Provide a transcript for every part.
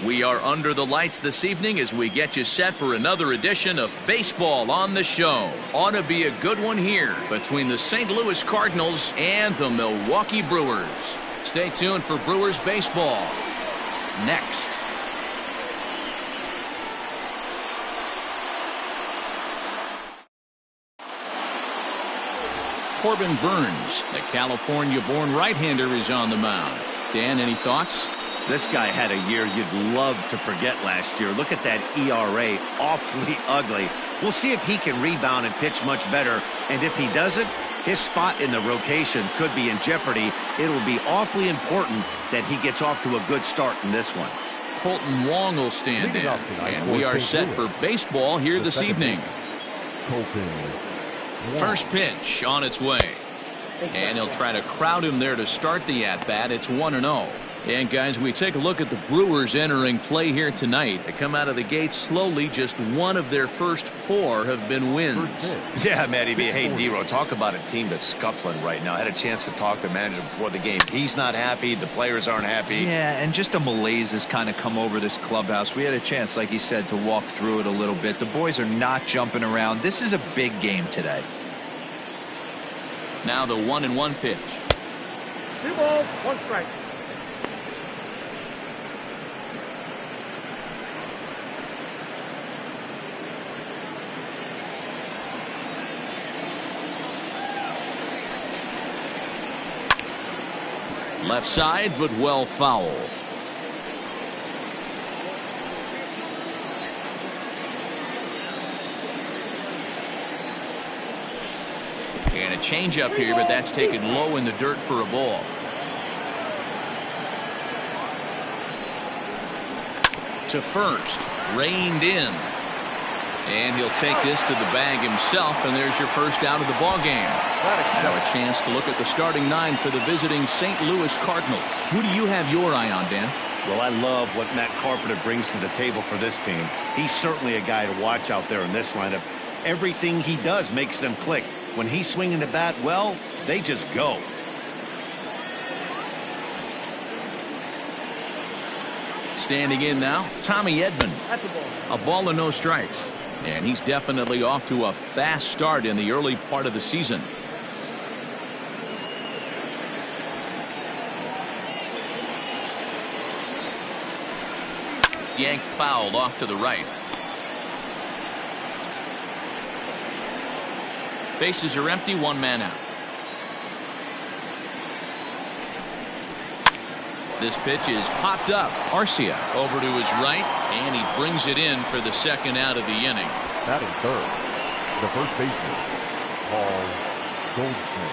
We are under the lights this evening as we get you set for another edition of Baseball on the Show. Ought to be a good one here between the St. Louis Cardinals and the Milwaukee Brewers. Stay tuned for Brewers baseball next. Corbin Burns, the California-born right-hander, is on the mound. Dan, any thoughts? This guy had a year you'd love to forget last year. Look at that ERA, awfully ugly. We'll see if he can rebound and pitch much better. And if he doesn't, his spot in the rotation could be in jeopardy. It'll be awfully important that he gets off to a good start in this one. Colton Wong will stand in. And we are set for baseball here this evening. First pitch on its way. And he'll try to crowd him there to start the at-bat. It's 1-0. And guys, we take a look at the Brewers entering play here tonight. They come out of the gate slowly. Just one of their first 4 have been wins. Yeah, Matty B. Hey, D-Row, talk about a team that's scuffling right now. I had a chance to talk to the manager before the game. He's not happy. The players aren't happy. Yeah, and just a malaise has kind of come over this clubhouse. We had a chance, like you said, to walk through it a little bit. The boys are not jumping around. This is a big game today. Now the 1-1 pitch. 2 balls, 1 strike. Left side, but well foul. And a changeup here, but that's taken low in the dirt for a ball. To first, reined in. And he'll take this to the bag himself, and there's your first out of the ball game. Now a chance to look at the starting 9 for the visiting St. Louis Cardinals. Who do you have your eye on, Dan? Well, I love what Matt Carpenter brings to the table for this team. He's certainly a guy to watch out there in this lineup. Everything he does makes them click. When he's swinging the bat, well, they just go. Standing in now, Tommy Edmond. A ball and no strikes. And he's definitely off to a fast start in the early part of the season. Yanked fouled off to the right. Bases are empty, 1 man out. This pitch is popped up. Garcia over to his right, and he brings it in for the second out of the inning. Batting third, the first baseman, Paul Goldschmidt.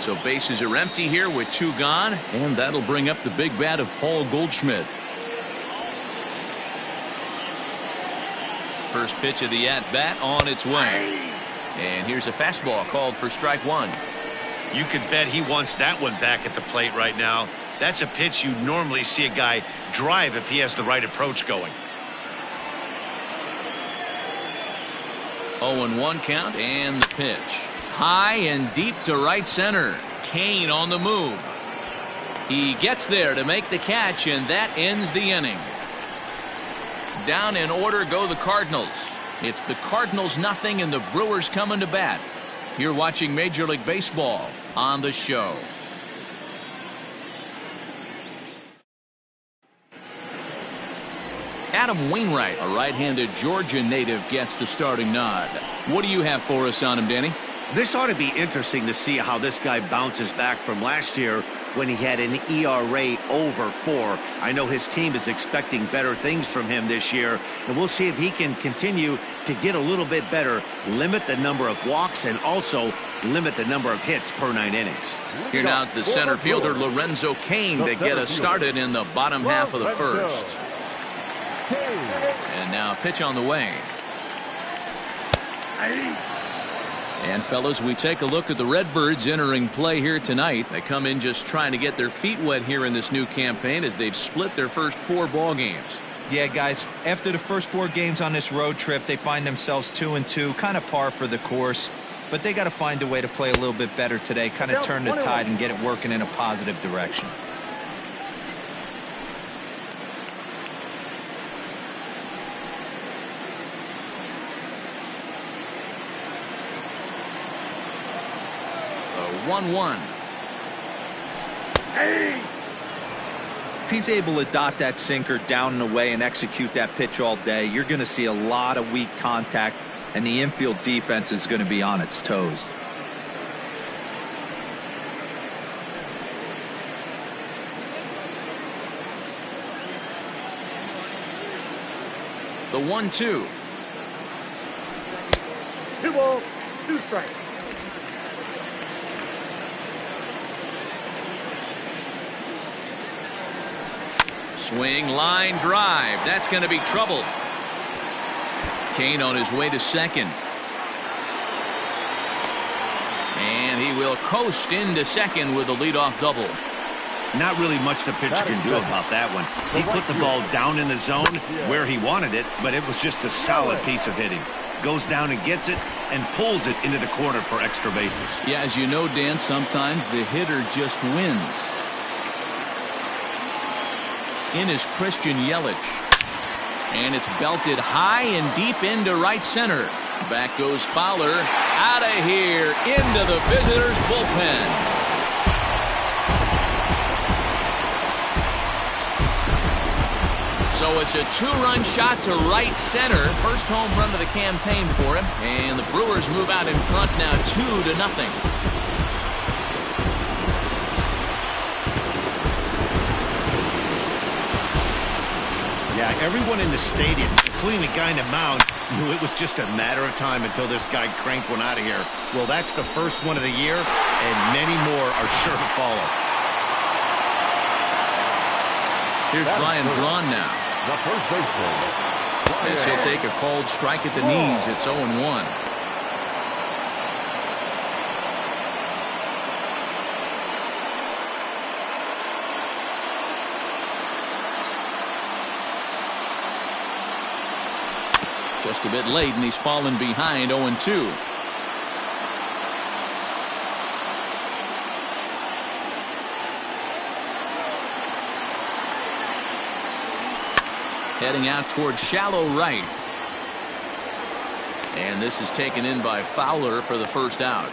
So bases are empty here with 2 gone, and that'll bring up the big bat of Paul Goldschmidt. First pitch of the at-bat on its way. And here's a fastball called for strike 1. You could bet he wants that one back at the plate right now. That's a pitch you normally see a guy drive if he has the right approach going. 0-1 count, and the pitch. High and deep to right center. Kane on the move. He gets there to make the catch, and that ends the inning. Down in order go the Cardinals. It's the Cardinals nothing and the Brewers coming to bat. You're watching Major League Baseball on the Show. Adam Wainwright, a right-handed Georgia native, gets the starting nod. What do you have for us on him, Danny? This ought to be interesting to see how this guy bounces back from last year when he had an ERA over 4. I know his team is expecting better things from him this year, and we'll see if he can continue to get a little bit better, limit the number of walks, and also limit the number of hits per 9 innings. Here now's the center fielder, Lorenzo Kane, to get us started in the bottom half of the first. And now a pitch on the way. And fellas, we take a look at the Redbirds entering play here tonight. They come in just trying to get their feet wet here in this new campaign as they've split their first 4 ball games. Yeah, guys, after the first 4 games on this road trip, they find themselves 2-2, kind of par for the course. But they got to find a way to play a little bit better today, kind of turn the tide and get it working in a positive direction. 1-1. If he's able to dot that sinker down and away and execute that pitch all day, you're going to see a lot of weak contact, and the infield defense is going to be on its toes. The 1-2. 2 balls, 2 strikes. Swing, line drive. That's going to be trouble. Kane on his way to second. And he will coast into second with a leadoff double. Not really much the pitcher can do about that one. He put the ball down in the zone where he wanted it, but it was just a solid piece of hitting. Goes down and gets it and pulls it into the corner for extra bases. Yeah, as you know, Dan, sometimes the hitter just wins. In is Christian Yelich. And it's belted high and deep into right center. Back goes Fowler. Out of here into the visitors' bullpen. So it's a 2-run shot to right center. First home run of the campaign for him. And the Brewers move out in front now 2-0. Yeah, everyone in the stadium, including the guy in the mound, knew it was just a matter of time until this guy cranked one out of here. Well, that's the first one of the year, and many more are sure to follow. Here's Ryan Braun now. The first baseman. As he'll take a cold strike at the knees. It's 0-1. Just a bit late, and he's fallen behind 0-2. Heading out towards shallow right. And this is taken in by Fowler for the first out.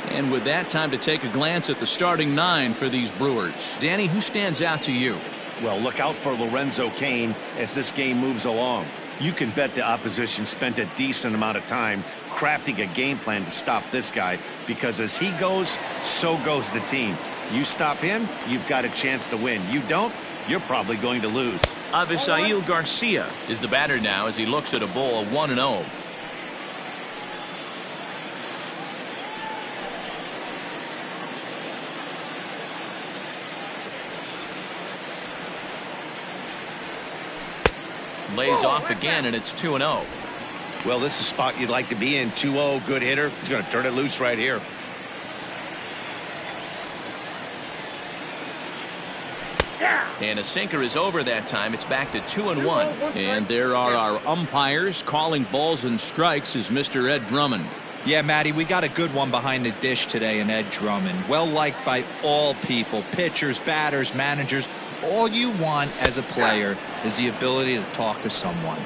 And with that, time to take a glance at the starting 9 for these Brewers. Danny, who stands out to you? Well, look out for Lorenzo Kane as this game moves along. You can bet the opposition spent a decent amount of time crafting a game plan to stop this guy, because as he goes, so goes the team. You stop him, you've got a chance to win. You don't, you're probably going to lose. Avisail Garcia is the batter now as he looks at a ball 1-0. Lays off again, and it's 2-0. Well, this is a spot you'd like to be in. 2-0, good hitter. He's going to turn it loose right here. And a sinker is over that time. It's back to 2-1. And there are our umpires calling balls and strikes is Mr. Ed Drummond. Yeah, Matty, we got a good one behind the dish today in Ed Drummond. Well liked by all people, pitchers, batters, managers. All you want as a player is the ability to talk to someone.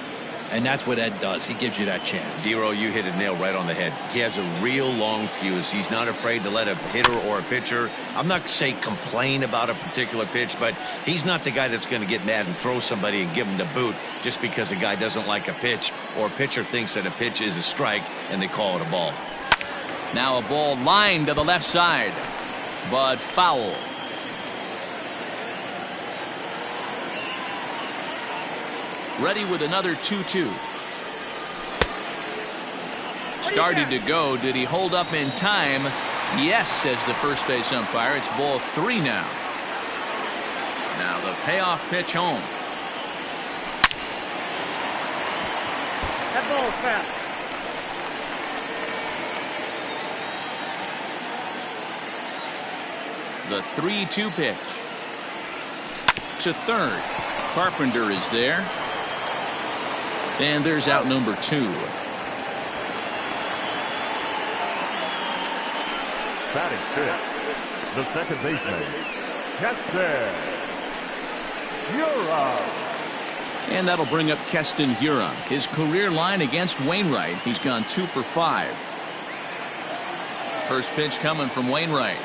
And that's what Ed does. He gives you that chance. Zero, you hit a nail right on the head. He has a real long fuse. He's not afraid to let a hitter or a pitcher, I'm not saying complain about a particular pitch, but he's not the guy that's going to get mad and throw somebody and give him the boot just because a guy doesn't like a pitch or a pitcher thinks that a pitch is a strike and they call it a ball. Now a ball lined to the left side, but foul. Ready with another 2-2. Started to go. Did he hold up in time? Yes, says the first base umpire. It's ball 3 now. Now the payoff pitch home. That ball's foul. The 3-2 pitch. To third. Carpenter is there. And there's out number 2. Batting fifth, the second baseman, Dexter Fowler. And that'll bring up Keston Hiura. His career line against Wainwright, he's gone 2 for 5. First pitch coming from Wainwright.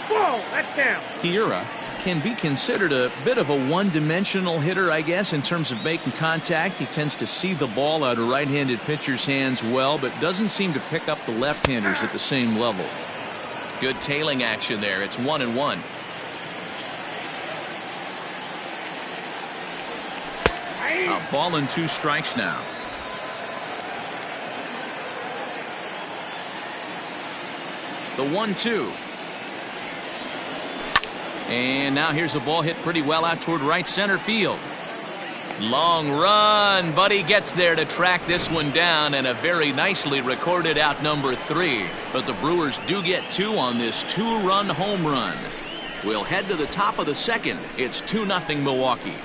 Whoa, that's down. Kiura can be considered a bit of a one-dimensional hitter, I guess, in terms of making contact. He tends to see the ball out of right-handed pitchers' hands well, but doesn't seem to pick up the left-handers at the same level. Good tailing action there. It's 1-1. A ball and 2 strikes now. The 1-2. And now here's a ball hit pretty well out toward right center field. Long run, but he gets there to track this one down, and a very nicely recorded out number 3. But the Brewers do get 2 on this 2-run home run. We'll head to the top of the second. It's 2-0 Milwaukee.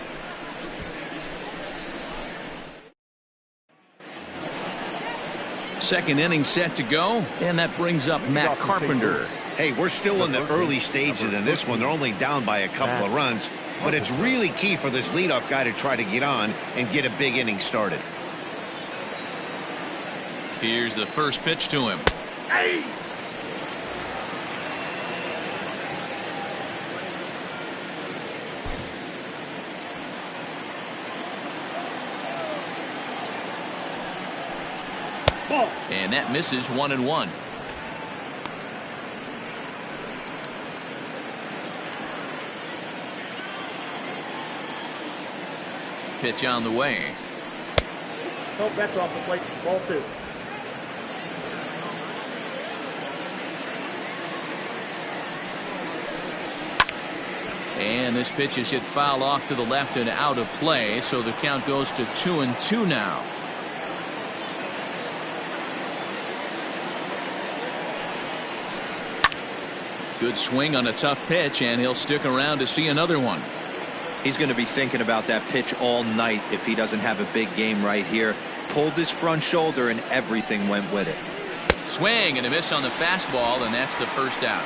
Second inning set to go, and that brings up Matt Carpenter. Hey, we're still in the early stages in this one. They're only down by a couple of runs, but it's really key for this leadoff guy to try to get on and get a big inning started. Here's the first pitch to him. Hey! Ball. And that misses 1-1. Pitch on the way. Nope, that's off the plate. Ball 2. And this pitch is hit foul off to the left and out of play, so the count goes to 2-2 now. Good swing on a tough pitch, and he'll stick around to see another one. He's going to be thinking about that pitch all night if he doesn't have a big game right here. Pulled his front shoulder and everything went with it. Swing and a miss on the fastball, and that's the first out.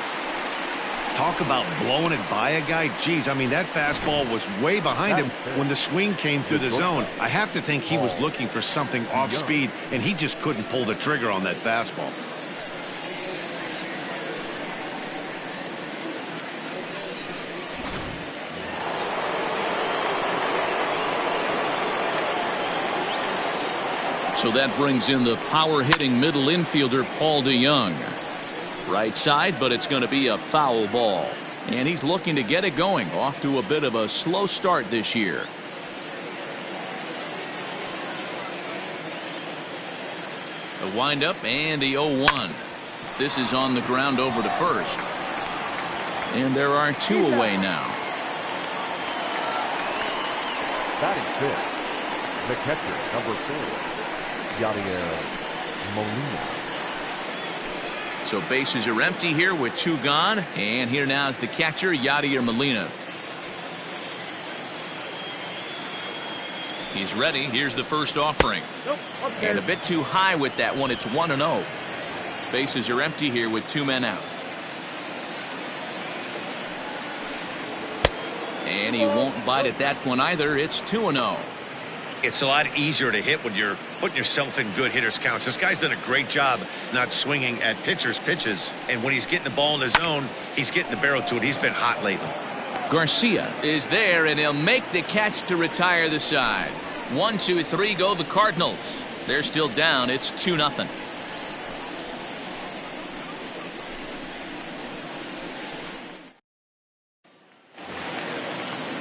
Talk about blowing it by a guy. Geez, I mean, that fastball was way behind him when the swing came through the zone. I have to think he was looking for something off speed, and he just couldn't pull the trigger on that fastball. So that brings in the power-hitting middle infielder Paul DeYoung. Right side, but it's going to be a foul ball. And he's looking to get it going. Off to a bit of a slow start this year. The windup and the 0-1. This is on the ground over to first. And there are 2 away now. Batting fifth, the catcher, number 4. Molina. So bases are empty here with 2 gone, and here now is the catcher, Yadier Molina. He's ready. Here's the first offering. Nope, and a bit too high with that one. It's 1-0. Bases are empty here with 2 men out. And he won't bite at that one either. It's 2-0. It's a lot easier to hit when you're putting yourself in good hitters counts. This guy's done a great job not swinging at pitchers' pitches. And when he's getting the ball in the zone, he's getting the barrel to it. He's been hot lately. Garcia is there, and he'll make the catch to retire the side. 1, 2, 3 go the Cardinals. They're still down. It's 2-0.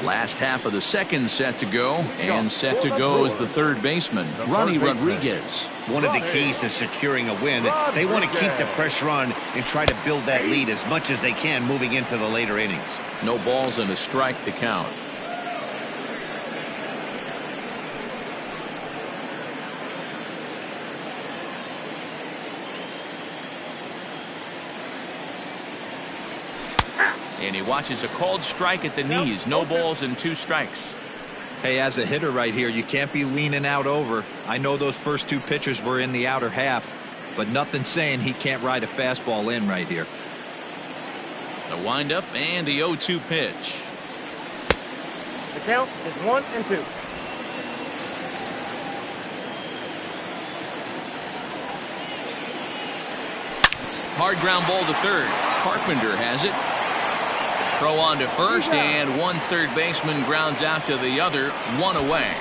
Last half of the second set to go, and set to go is the third baseman, Ronnie Rodriguez. One of the keys to securing a win, they want to keep the pressure on and try to build that lead as much as they can moving into the later innings. No balls and a strike to count. And he watches a called strike at the knees. No balls and 2 strikes. Hey, as a hitter right here, you can't be leaning out over. I know those first 2 pitches were in the outer half, but nothing saying he can't ride a fastball in right here. The windup and the 0-2 pitch. The count is 1-2. Hard ground ball to third. Carpenter has it. Throw on to first, and one third baseman grounds out to the other, one away.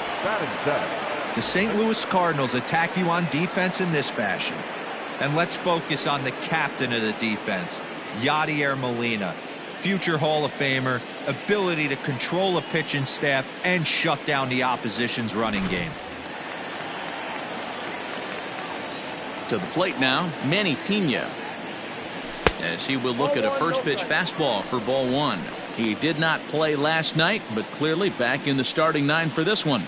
The St. Louis Cardinals attack you on defense in this fashion. And let's focus on the captain of the defense, Yadier Molina. Future Hall of Famer, ability to control a pitching staff and shut down the opposition's running game. To the plate now, Manny Pena, as he will look at a first pitch fastball for ball one. He did not play last night, but clearly back in the starting nine for this one.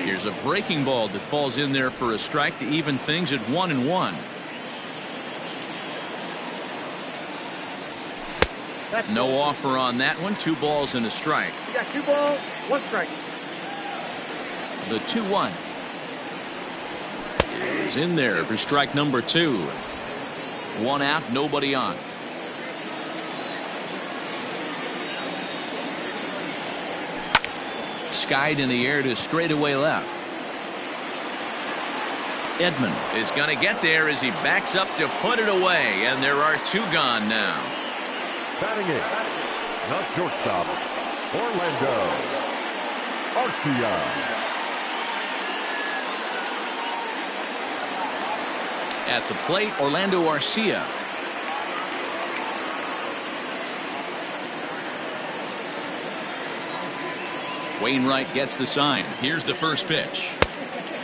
Here's a breaking ball that falls in there for a strike to even things at 1-1. No offer on that one. 2 balls and a strike. You got 2 balls, 1 strike. The 2-1 is in there for strike number 2. 1 out, nobody on. Skied in the air to straightaway left. Edmond is going to get there as he backs up to put it away, and there are 2 gone now. Batting it, the shortstop, Orlando Garcia. At the plate, Orlando Garcia. Wainwright gets the sign. Here's the first pitch.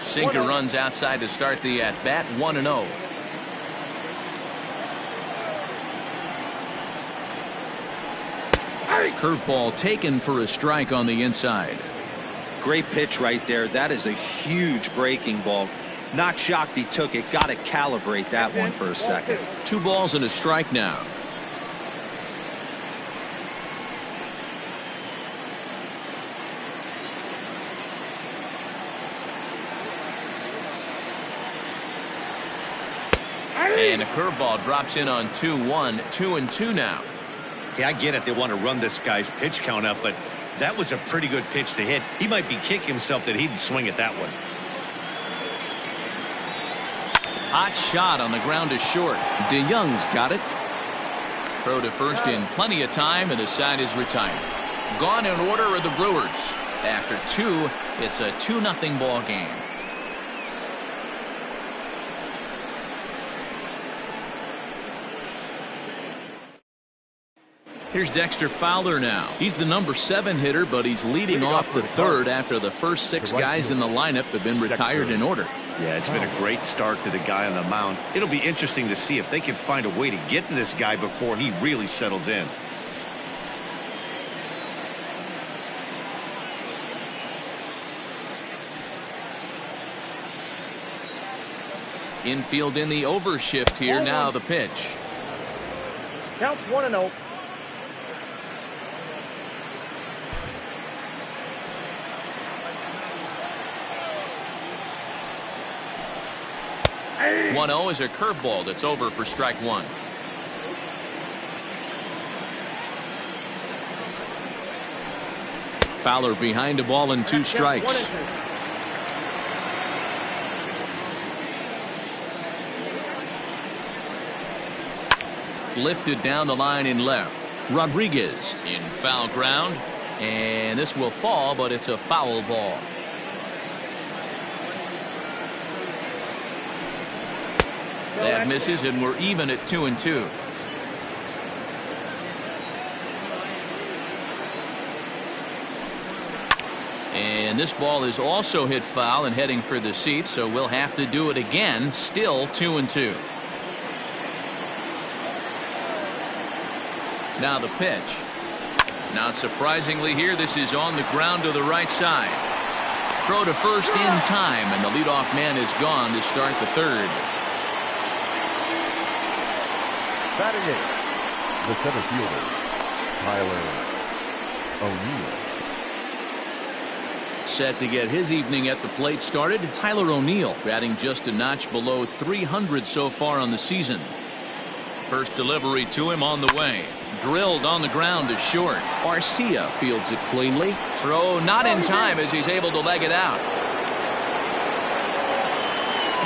Sinker runs outside to start the at-bat, 1-0. Curveball taken for a strike on the inside. Great pitch right there. That is a huge breaking ball. Not shocked he took it. Got to calibrate that one for a second. 2 balls and a strike now. And a curveball drops in on 2-1, 2-2 now. Yeah, I get it. They want to run this guy's pitch count up, but that was a pretty good pitch to hit. He might be kicking himself that he didn't swing at that one. Hot shot on the ground is short. DeYoung's got it. Throw to first in plenty of time, and the side is retired. Gone in order are the Brewers. After 2, it's a 2-0 ball game. Here's Dexter Fowler now. He's the number 7 hitter, but he's leading off the third after the first 6 guys in the lineup have been retired in order. Yeah, it's been a great start to the guy on the mound. It'll be interesting to see if they can find a way to get to this guy before he really settles in. Infield in the overshift here. Now the pitch. Counts 1-0. Hey. 1-0 is a curveball that's over for strike 1. Fowler behind a ball and 2 strikes. Lifted down the line in left. Rodriguez in foul ground, and this will fall, but it's a foul ball. That misses, and we're even at 2-2. And this ball is also hit foul and heading for the seats, so we'll have to do it again. Still 2-2. Now the pitch. Not surprisingly here, this is on the ground to the right side. Throw to first in time, and the leadoff man is gone to start the third. Batting it, the center fielder, Tyler O'Neill. Set to get his evening at the plate started, Tyler O'Neill, batting just a notch below 300 so far on the season. First delivery to him on the way. drilled on the ground to short. Garcia fields it cleanly. Throw not in time as he's able to leg it out.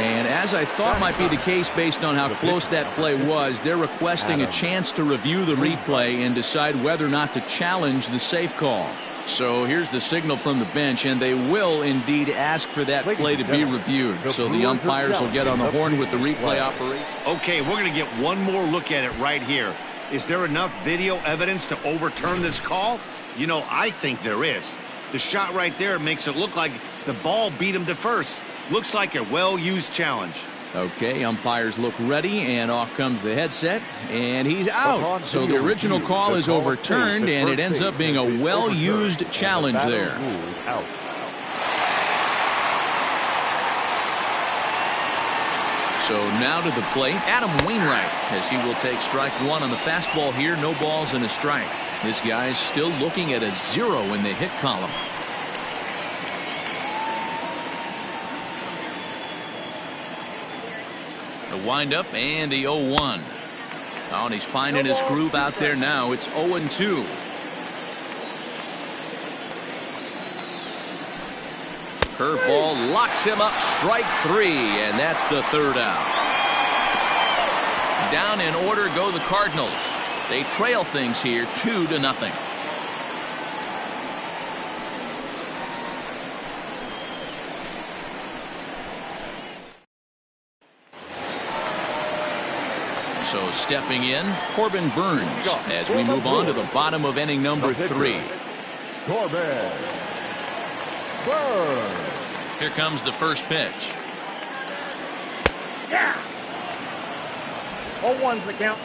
And as I thought might be the case based on how close that play was, they're requesting a chance to review the replay and decide whether or not to challenge the safe call. So here's the signal from the bench, and they will indeed ask for that play to be reviewed. So the umpires will get on the horn with the replay operation. Okay, we're going to get one more look at it right here. Is there enough video evidence to overturn this call? You know, I think there is. The shot right there makes it look like the ball beat him to first. Looks like a well-used challenge. Okay, umpires look ready, and off comes the headset, and he's out. So the original call is overturned, and it ends up being a well-used challenge there. So now to the plate, Adam Wainwright, as he will take strike one on the fastball here. No balls and a strike. This guy's still looking at a 0 in the hit column. The windup and the 0-1. Oh, and he's finding his groove out there now. It's 0-2. Curveball locks him up. Strike 3, and that's the third out. Down in order go the Cardinals. They trail things here 2-0. So stepping in, Corbin Burns as we move on to the bottom of inning number 3. Corbin Burns. Here comes the first pitch. Yeah. 0-1's the count.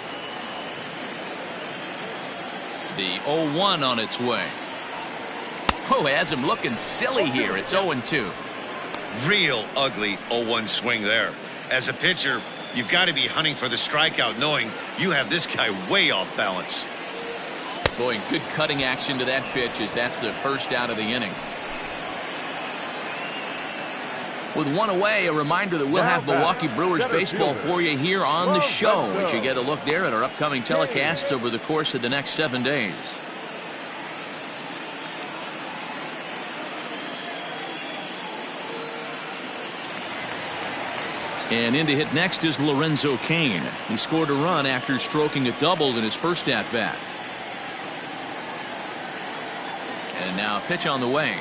The 0-1 on its way. Oh, has him looking silly here. It's 0-2. Real ugly 0-1 swing there. As a pitcher, you've got to be hunting for the strikeout, knowing you have this guy way off balance. Boy, good cutting action to that pitch as that's the first out of the inning. With one away, a reminder that we'll have Milwaukee Brewers baseball for you here on the show as you get a look there at our upcoming telecasts over the course of the next 7 days. And in to hit next is Lorenzo Kane. He scored a run after stroking a double in his first at-bat. And now a pitch on the way.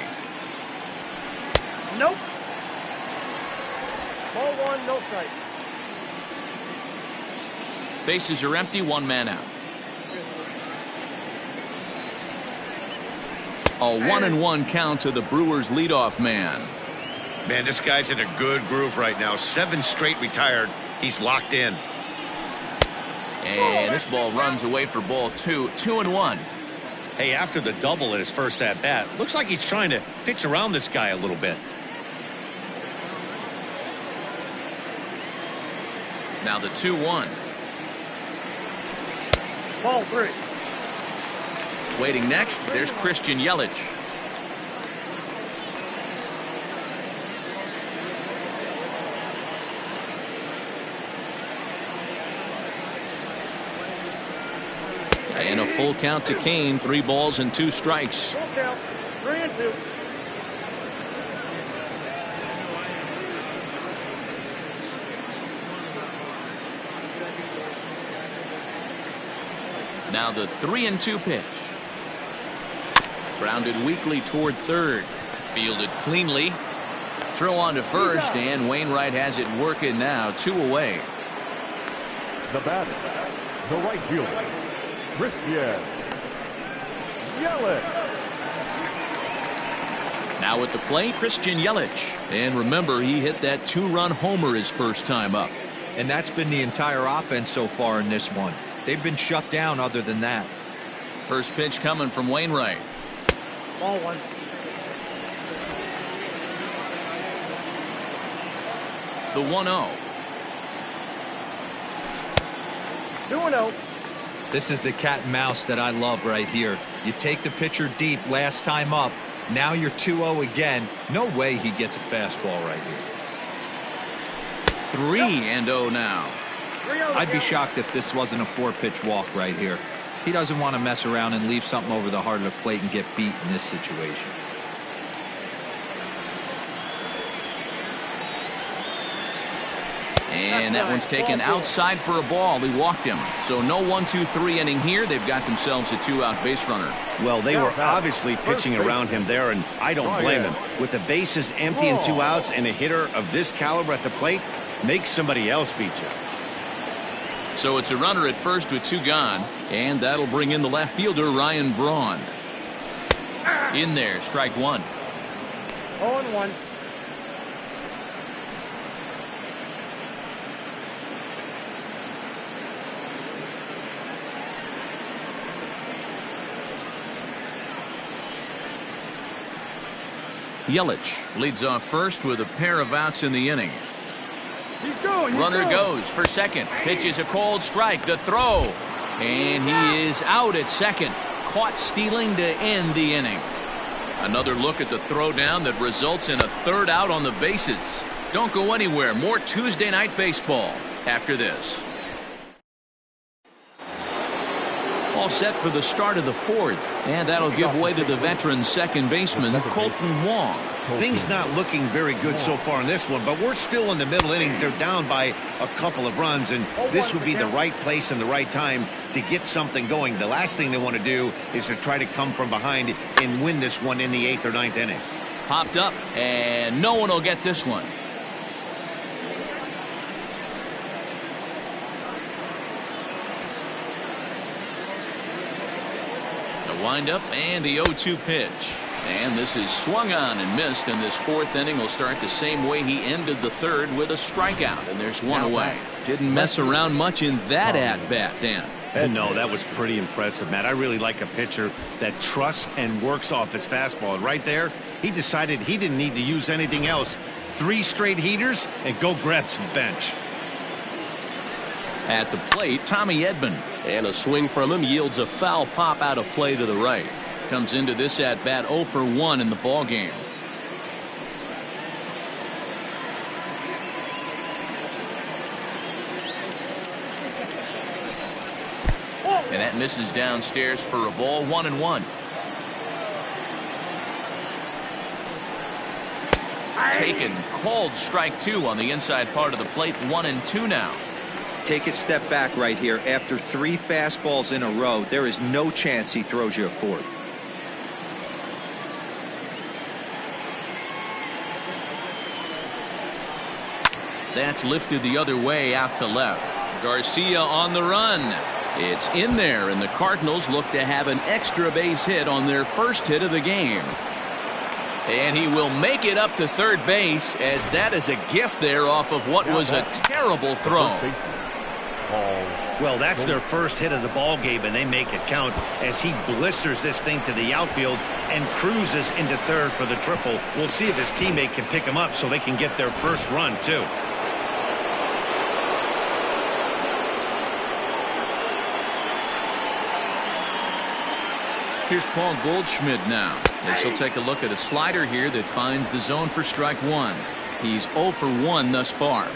Nope. Ball 1, no strike. Bases are empty, 1 man out. A 1-1 count to the Brewers leadoff man. Man, this guy's in a good groove right now. 7 straight retired. He's locked in. And this ball runs away for ball 2. 2-1. Hey, after the double at his first at-bat, looks like he's trying to pitch around this guy a little bit. Now the 2-1. Ball 3. Waiting next, there's Christian Yelich. And a full count to Kane. 3 balls and 2 strikes. Full count. 3-2. Now the 3-2 pitch. Grounded weakly toward third. Fielded cleanly. Throw on to first, and Wainwright has it working now. 2 away. The batter, the right fielder, Christian Yelich. Now at the plate, Christian Yelich. And remember, he hit that 2-run homer his first time up. And that's been the entire offense so far in this one. They've been shut down other than that. First pitch coming from Wainwright. Ball 1. The 1-0. 2-0. This is the cat and mouse that I love right here. You take the pitcher deep last time up. Now you're 2-0 again. No way he gets a fastball right here. 3-0 now. I'd be shocked if this wasn't a 4-pitch walk right here. He doesn't want to mess around and leave something over the heart of the plate and get beat in this situation. And that one's taken outside for a ball. He walked him. So no 1-2-3 inning here. They've got themselves a 2-out base runner. Well, they were obviously pitching around him there, and I don't blame him. With the bases empty and 2 outs and a hitter of this caliber at the plate, make somebody else beat you. So it's a runner at first with 2 gone, and that'll bring in the left fielder, Ryan Braun. In there, strike 1. 0-1. Yelich leads off first with a pair of outs in the inning. He's going. Runner goes for second. Pitch is a cold strike. The throw. And he is out at second. Caught stealing to end the inning. Another look at the throw down that results in a 3rd out on the bases. Don't go anywhere. More Tuesday Night Baseball after this. All set for the start of the 4th, and that'll give way to the veteran second baseman, Colton Wong. Things not looking very good so far in this one, but we're still in the middle innings. They're down by a couple of runs, and this would be the right place and the right time to get something going. The last thing they want to do is to try to come from behind and win this one in the 8th or 9th inning. Popped up, and no one will get this one. Windup and the 0-2 pitch, and this is swung on and missed, and this 4th inning will start the same way he ended the 3rd with a strikeout, and there's 1 away. Didn't mess around much in that at bat, Dan. And no, that was pretty impressive, Matt. I really like a pitcher that trusts and works off his fastball. And right there, he decided he didn't need to use anything else. 3 straight heaters and go grab some bench. At the plate, Tommy Edmond. And a swing from him yields a foul pop out of play to the right. Comes into this at bat 0 for 1 in the ball game. And that misses downstairs for a ball. 1-1. Taken, called strike 2 on the inside part of the plate. 1-2 now. Take a step back right here. After 3 fastballs in a row, there is no chance he throws you a 4th. That's lifted the other way out to left. Garcia on the run. It's in there, and the Cardinals look to have an extra base hit on their first hit of the game. And he will make it up to 3rd base, as that is a gift there off of what was a terrible throw. Well, that's their first hit of the ball game, and they make it count as he blisters this thing to the outfield and cruises into 3rd for the triple. We'll see if his teammate can pick him up so they can get their first run, too. Here's Paul Goldschmidt now. This will take a look at a slider here that finds the zone for strike 1. He's 0 for 1 thus far.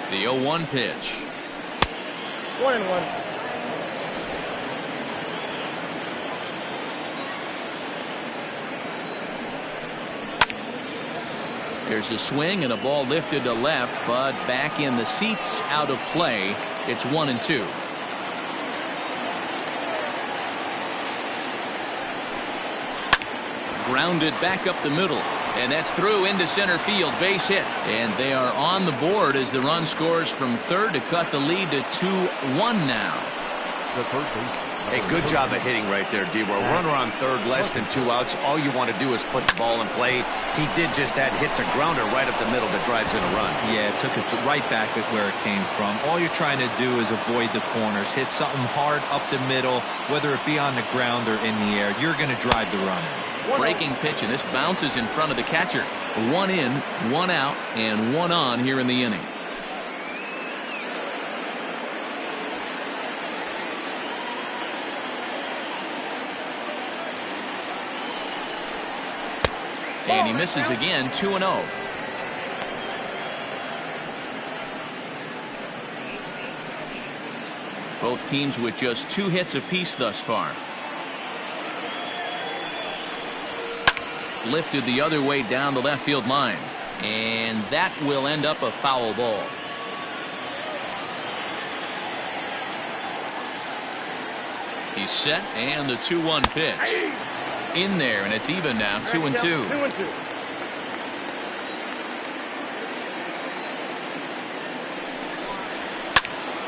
The 0-1 pitch. 1-1. There's a swing and a ball lifted to left, but back in the seats, out of play. It's 1-2. Grounded back up the middle, and that's through into center field. Base hit, and they are on the board as the run scores from 3rd to cut the lead to 2-1 now. Hey, good job of hitting right there, D. We're runner on 3rd, less than 2 outs. All you want to do is put the ball in play. He did just that. Hits a grounder right up the middle that drives in a run. Yeah, took it right back at where it came from. All you're trying to do is avoid the corners. Hit something hard up the middle, whether it be on the ground or in the air. You're going to drive the run in. Breaking pitch, and this bounces in front of the catcher. 1 in, 1 out, and 1 on here in the inning. And he misses again. 2-0. Both teams with just 2 hits apiece thus far. Lifted the other way down the left field line. And that will end up a foul ball. He's set, and the 2-1 pitch. In there, and it's even now, 2-2. 2-2.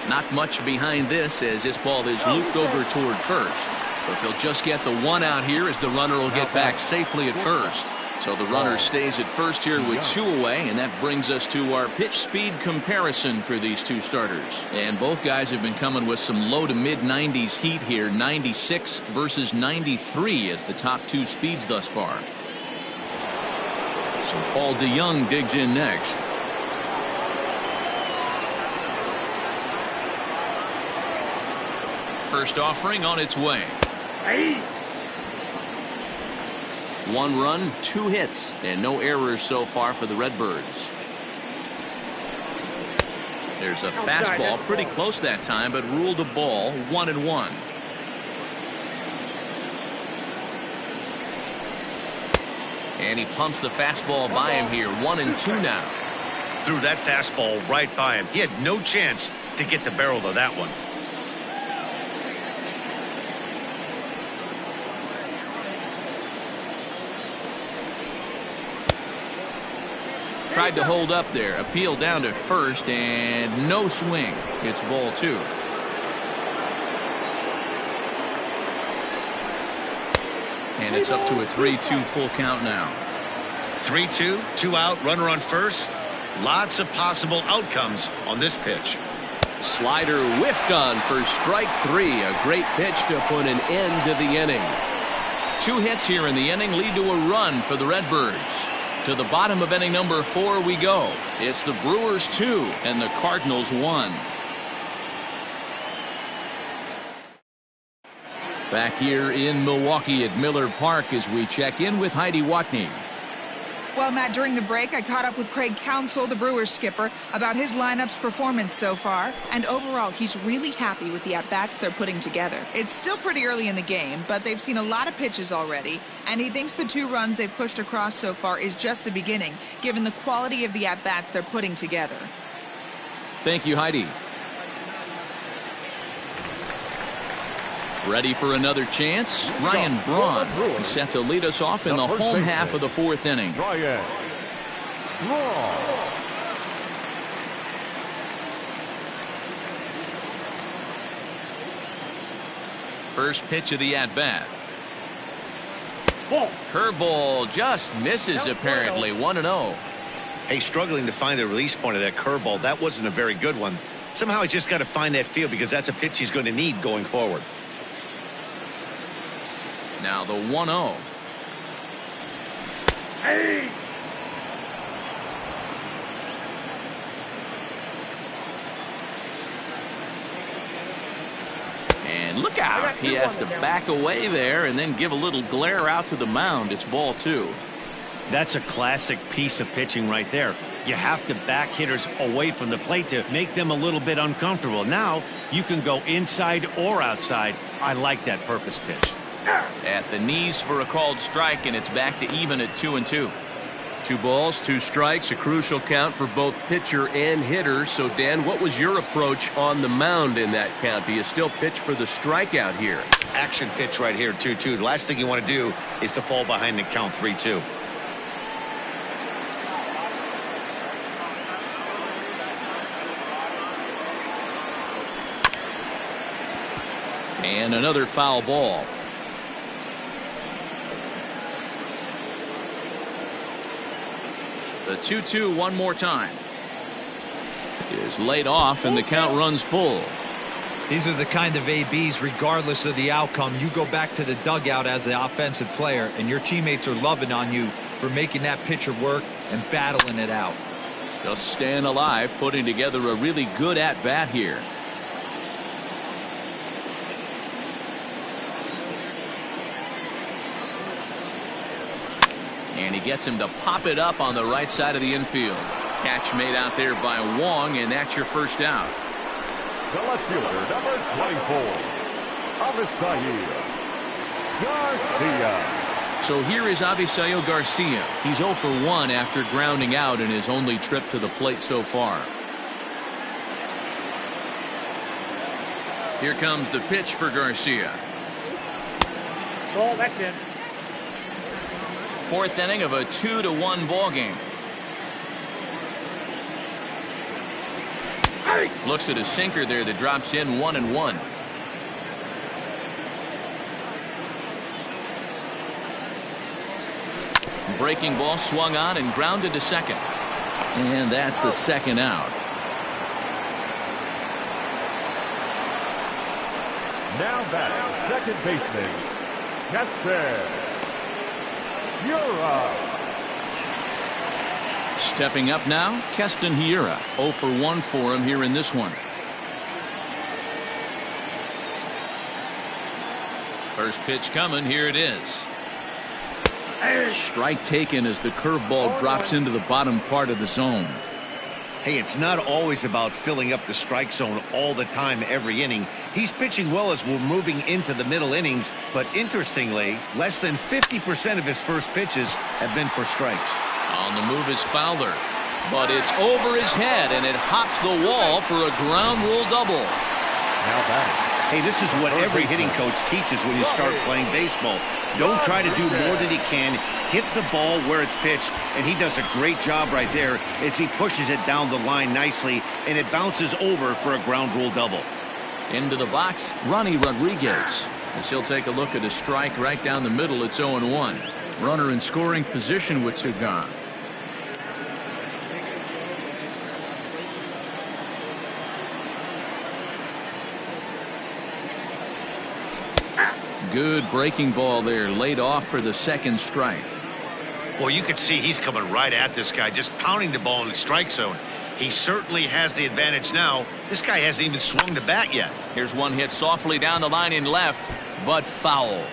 Not much behind this as this ball is looped over toward first. But they'll just get the 1 out here as the runner will get back safely at first. So the runner stays at first here with 2 away, and that brings us to our pitch speed comparison for these 2 starters. And both guys have been coming with some low to mid 90s heat here. 96 versus 93 as the top 2 speeds thus far. So Paul DeYoung digs in next. First offering on its way. 1 run, 2 hits, and no errors so far for the Redbirds. There's a fastball pretty close that time, but ruled a ball. 1-1. And he pumps the fastball by him here. 1-2 now. Threw that fastball right by him. He had no chance to get the barrel of that one. Tried to hold up there. Appeal down to first, and no swing. It's ball 2. And it's up to a 3-2 full count now. 3-2, 2 out, runner on first. Lots of possible outcomes on this pitch. Slider whiffed on for strike 3. A great pitch to put an end to the inning. 2 hits here in the inning lead to a run for the Redbirds. To the bottom of inning number 4 we go. It's the Brewers 2 and the Cardinals 1. Back here in Milwaukee at Miller Park as we check in with Heidi Watney. Well, Matt, during the break, I caught up with Craig Counsell, the Brewers skipper, about his lineup's performance so far. And overall, he's really happy with the at-bats they're putting together. It's still pretty early in the game, but they've seen a lot of pitches already. And he thinks the 2 runs they've pushed across so far is just the beginning, given the quality of the at-bats they're putting together. Thank you, Heidi. Ready for another chance? Ryan Braun is set to lead us off in the home half of the 4th inning. Ryan Braun. First pitch of the at-bat. Curveball just misses apparently. 1-0. Hey, struggling to find the release point of that curveball. That wasn't a very good one. Somehow he's just got to find that feel because that's a pitch he's going to need going forward. Now the 1-0. Hey! And look out. He has to back away there and then give a little glare out to the mound. It's ball 2. That's a classic piece of pitching right there. You have to back hitters away from the plate to make them a little bit uncomfortable. Now you can go inside or outside. I like that purpose pitch. At the knees for a called strike, and it's back to even at 2-2. 2 balls, 2 strikes, a crucial count for both pitcher and hitter. So, Dan, what was your approach on the mound in that count? Do you still pitch for the strikeout here? Action pitch right here, 2-2. The last thing you want to do is to fall behind the count 3-2. And another foul ball. The 2-2 one more time is laid off, and the count runs full. These are the kind of ABs, regardless of the outcome. You go back to the dugout as an offensive player, and your teammates are loving on you for making that pitcher work and battling it out. Just staying alive, putting together a really good at-bat here. And he gets him to pop it up on the right side of the infield. Catch made out there by Wong, and that's your first out. The left fielder, number 24, Garcia. So here is Avisail Garcia. He's 0 for 1 after grounding out in his only trip to the plate so far. Here comes the pitch for Garcia. Ball, that's in. 4th inning of a 2-1 ball game. Looks at a sinker there that drops in 1-1. Breaking ball swung on and grounded to second. And that's the second out. Now batting, second baseman, Dexter Fowler. Stepping up now, Keston Hiura. 0 for 1 for him here in this one. First pitch coming. Here it is. Strike taken as the curveball drops into the bottom part of the zone. Hey, it's not always about filling up the strike zone all the time every inning. He's pitching well as we're moving into the middle innings, but interestingly, less than 50% of his first pitches have been for strikes. On the move is Fowler, but it's over his head and it hops the wall for a ground rule double. Now batting. Hey, this is what every hitting coach teaches when you start playing baseball. Don't try to do more than he can. Hit the ball where it's pitched, and he does a great job right there as he pushes it down the line nicely, and it bounces over for a ground rule double. Into the box, Ronnie Rodriguez. As he'll take a look at a strike right down the middle. It's 0-1. Runner in scoring position with Sugan. Good breaking ball there, laid off for the second strike. Well, you can see he's coming right at this guy, just pounding the ball in the strike zone. He certainly has the advantage now. This guy hasn't even swung the bat yet. Here's one hit softly down the line in left, but foul.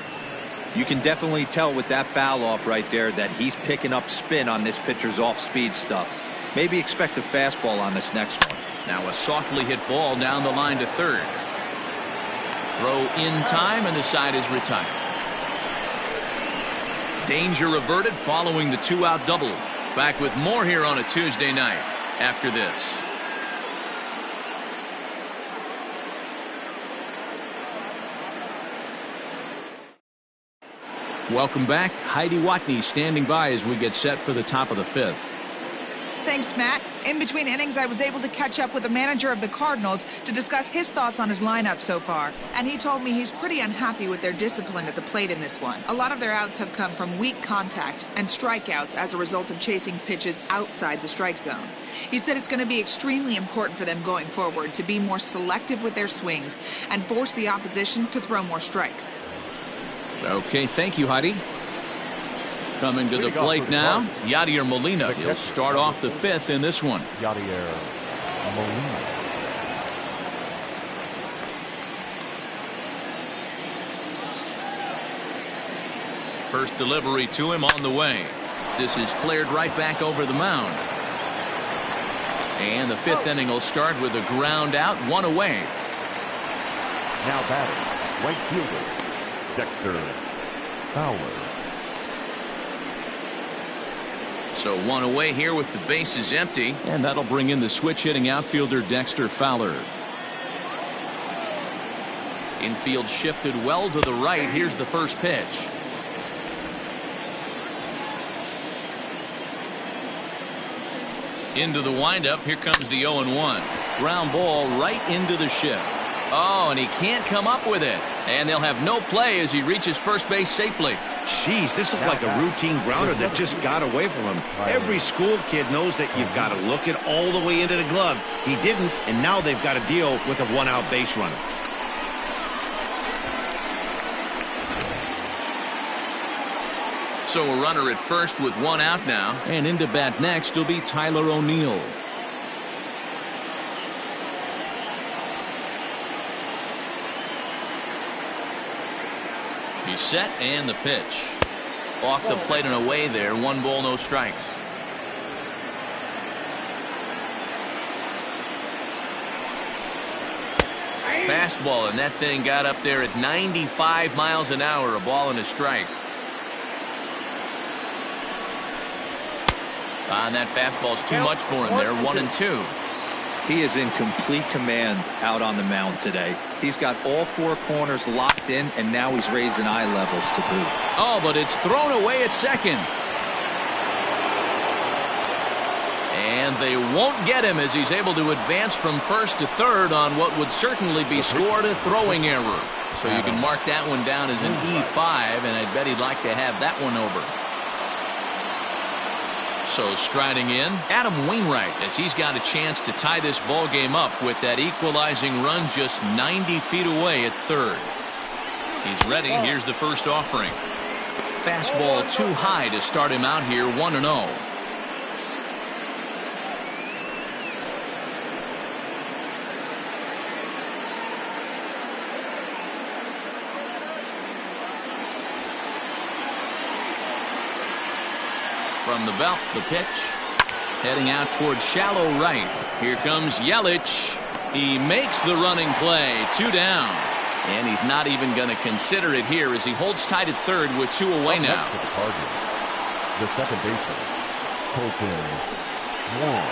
You can definitely tell with that foul off right there that he's picking up spin on this pitcher's off-speed stuff. Maybe expect a fastball on this next one. Now a softly hit ball down the line to third. Throw in time, and the side is retired. Danger averted following the 2-out double. Back with more here on a Tuesday night after this. Welcome back. Heidi Watney standing by as we get set for the top of the 5th. Thanks, Matt. In between innings, I was able to catch up with the manager of the Cardinals to discuss his thoughts on his lineup so far. And he told me he's pretty unhappy with their discipline at the plate in this one. A lot of their outs have come from weak contact and strikeouts as a result of chasing pitches outside the strike zone. He said it's going to be extremely important for them going forward to be more selective with their swings and force the opposition to throw more strikes. Okay, thank you, Heidi. Coming to the plate now, Yadier Molina. He'll start off the 5th in this one. Yadier Molina. First delivery to him on the way. This is flared right back over the mound. And the 5th inning will start with a ground out, 1 away. Now batting, right fielder, Dexter Fowler. So 1 away here with the bases empty, and that'll bring in the switch hitting outfielder Dexter Fowler. Infield shifted well to the right. Here's the first pitch. Into the windup. Here comes the 0-1. Ground ball right into the shift. Oh, and he can't come up with it. And they'll have no play as he reaches first base safely. Jeez, this looked like a routine grounder that just got away from him. Every school kid knows that you've got to look it all the way into the glove. He didn't, and now they've got to deal with a 1-out base runner. So a runner at first with 1 out now, and into bat next will be Tyler O'Neill. He's set, and the pitch. Off the plate and away there. 1 ball, no strikes. Fastball, and that thing got up there at 95 miles an hour, a ball and a strike. And that fastball's too much for him there, 1-2. He is in complete command out on the mound today. He's got all four corners locked in, and now he's raising eye levels to boot. Oh, but it's thrown away at second. And they won't get him as he's able to advance from first to third on what would certainly be scored a throwing error. So you can mark that one down as an E5, and I bet he'd like to have that one over. So striding in, Adam Wainwright, as he's got a chance to tie this ball game up with that equalizing run just 90 feet away at third. He's ready. Here's the first offering. Fastball too high to start him out here, 1-0. From the belt, the pitch. Heading out towards shallow right. Here comes Yelich. He makes the running play. 2 down. And he's not even going to consider it here as he holds tight at third with 2 away now. The second baseman, Colton Wong.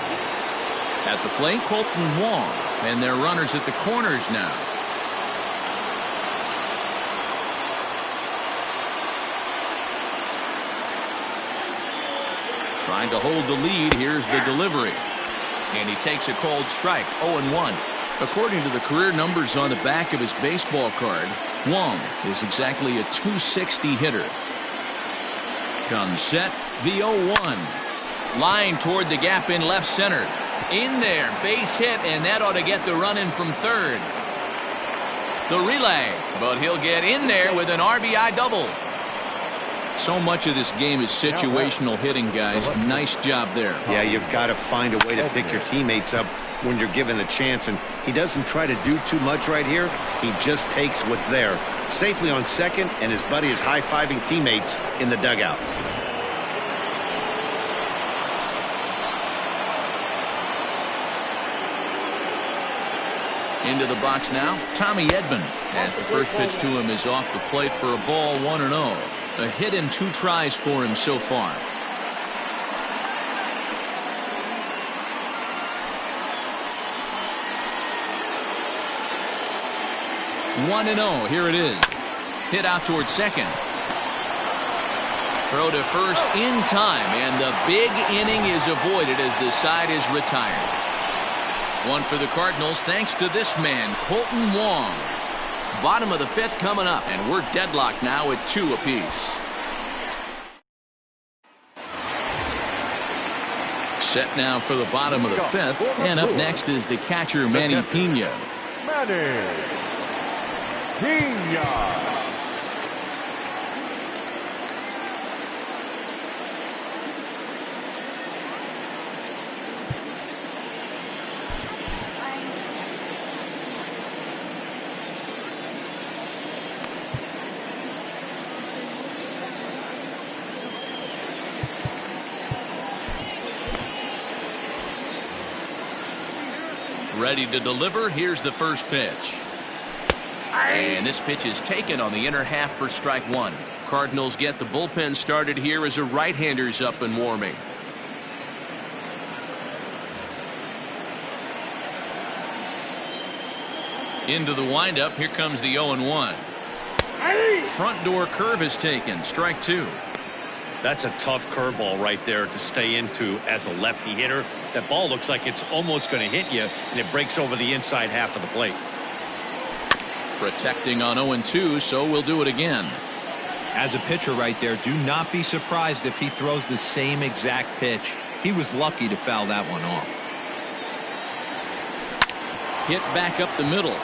At the plate, Colton Wong. And they're runners at the corners now. Trying to hold the lead. Here's the delivery. And he takes a cold strike. 0-1. According to the career numbers on the back of his baseball card, Wong is exactly a .260 hitter. Comes set. The 0-1. Line toward the gap in left center. In there. Base hit. And that ought to get the run in from third. The relay. But he'll get in there with an RBI double. So much of this game is situational hitting, guys. Nice job there. Yeah, you've got to find a way to pick your teammates up when you're given the chance, and he doesn't try to do too much right here. He just takes what's there. Safely on second, and his buddy is high-fiving teammates in the dugout. Into the box now, Tommy Edmond, as the first pitch to him is off the plate for a ball, 1-0. A hit in 2 tries for him so far. 1-0. Here it is. Hit out towards second. Throw to first in time, and the big inning is avoided as the side is retired. One for the Cardinals thanks to this man, Colton Wong. Bottom of the 5th coming up, and we're deadlocked now at 2 apiece. Set now for the bottom of the 5th, and up next is the catcher, Manny Pena. Manny Pena. Ready to deliver. Here's the first pitch. And this pitch is taken on the inner half for strike 1. Cardinals get the bullpen started here as a right-hander's up and warming. Into the windup. Here comes the 0-1. Front door curve is taken. Strike 2. That's a tough curveball right there to stay into as a lefty hitter. That ball looks like it's almost going to hit you, and it breaks over the inside half of the plate. Protecting on 0-2, so we'll do it again. As a pitcher right there, do not be surprised if he throws the same exact pitch. He was lucky to foul that one off. Hit back up the middle.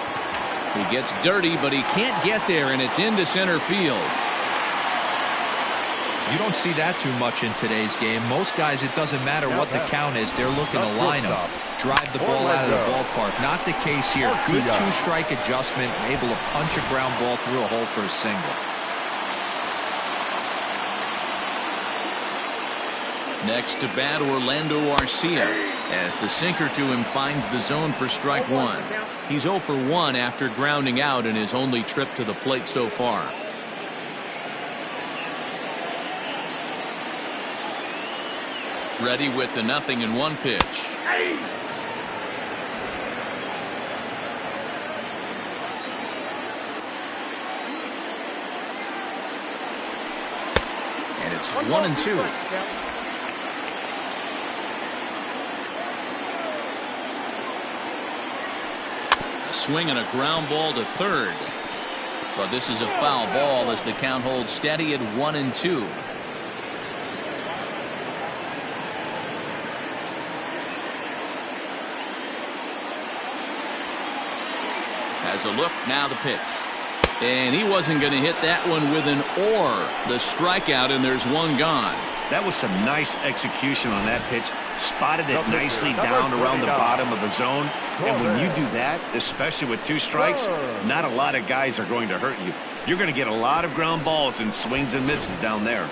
He gets dirty, but he can't get there, and it's into center field. You don't see that too much in today's game. Most guys, it doesn't matter what the count is. They're looking to line up, drive the ball out of the ballpark. Not the case here. Good 2-strike adjustment, able to punch a ground ball through a hole for a single. Next to bat, Orlando Garcia, as the sinker to him finds the zone for strike one. He's 0 for 1 after grounding out in his only trip to the plate so far. Ready with the 0-1 pitch. And it's 1-2. A swing and a ground ball to third. But this is a foul ball as the count holds steady at 1-2. Has a look, now the pitch. And he wasn't going to hit that one with an or. The strikeout, and there's one gone. That was some nice execution on that pitch. Spotted it nicely down around the bottom of the zone. And when you do that, especially with 2 strikes, not a lot of guys are going to hurt you. You're going to get a lot of ground balls and swings and misses down there.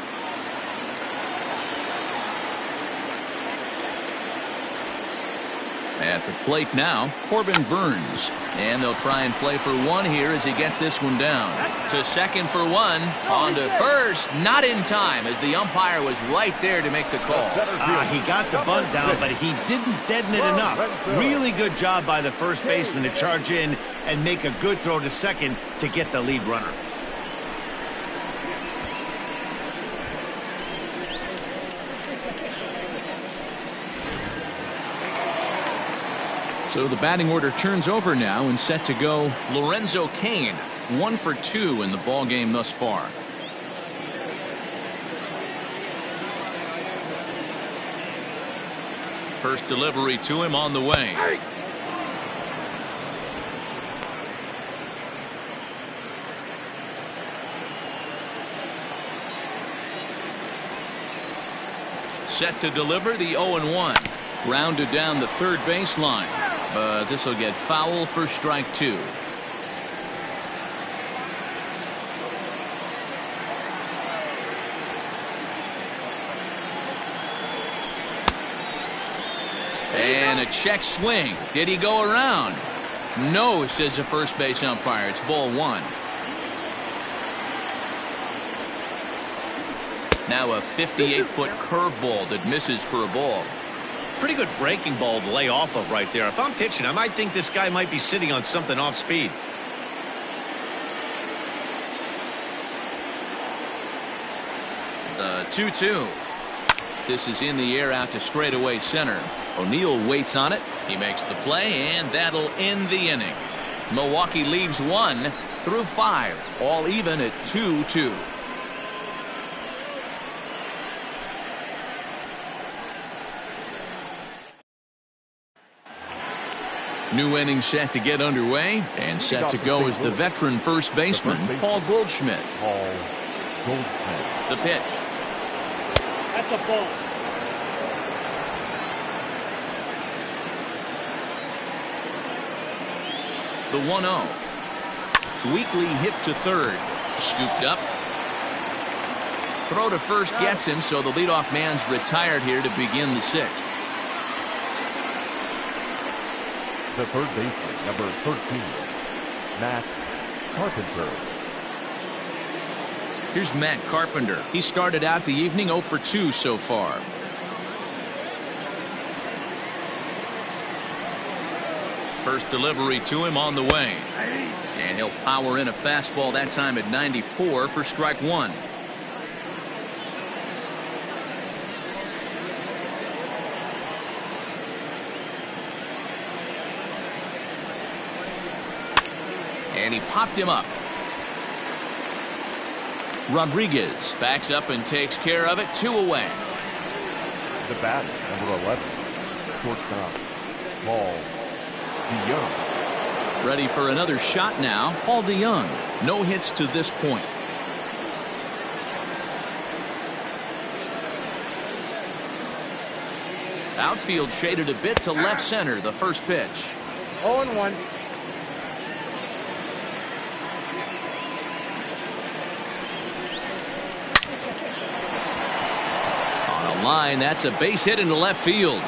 At the plate now, Corbin Burns. And they'll try and play for one here as he gets this one down. To second for one. On to first. Not in time as the umpire was right there to make the call. He got the bunt down, but he didn't deaden it enough. Really good job by the first baseman to charge in and make a good throw to second to get the lead runner. So the batting order turns over now and set to go Lorenzo Kane. 1 for 2 in the ball game thus far. First delivery to him on the way. Set to deliver the 0-1. Grounded down the third baseline. But this will get foul for strike 2. And a check swing. Did he go around? No, says the first base umpire. It's ball 1. Now a 58-foot curveball that misses for a ball. Pretty good breaking ball to lay off of right there. If I'm pitching, I might think this guy might be sitting on something off speed. The 2-2. This is in the air out to straightaway center. O'Neill waits on it. He makes the play, and that'll end the inning. Milwaukee leaves 1 through 5, all even at 2-2. New inning set to get underway, and set to go is the veteran first baseman, Paul Goldschmidt. The pitch. That's a ball. The 1-0. Weakly hit to third. Scooped up. Throw to first gets him, so the leadoff man's retired here to begin the 6th. The third baseman, number 13, Matt Carpenter. Here's Matt Carpenter. He started out the evening 0 for 2 so far. First delivery to him on the way. And he'll power in a fastball that time at 94 for strike 1. And he popped him up. Rodriguez backs up and takes care of it. 2 away. The bat, number 11, shortstop, Paul DeYoung. Ready for another shot now. Paul DeYoung. No hits to this point. Outfield shaded a bit to left center. The first pitch. 0-1. line. That's a base hit into left field.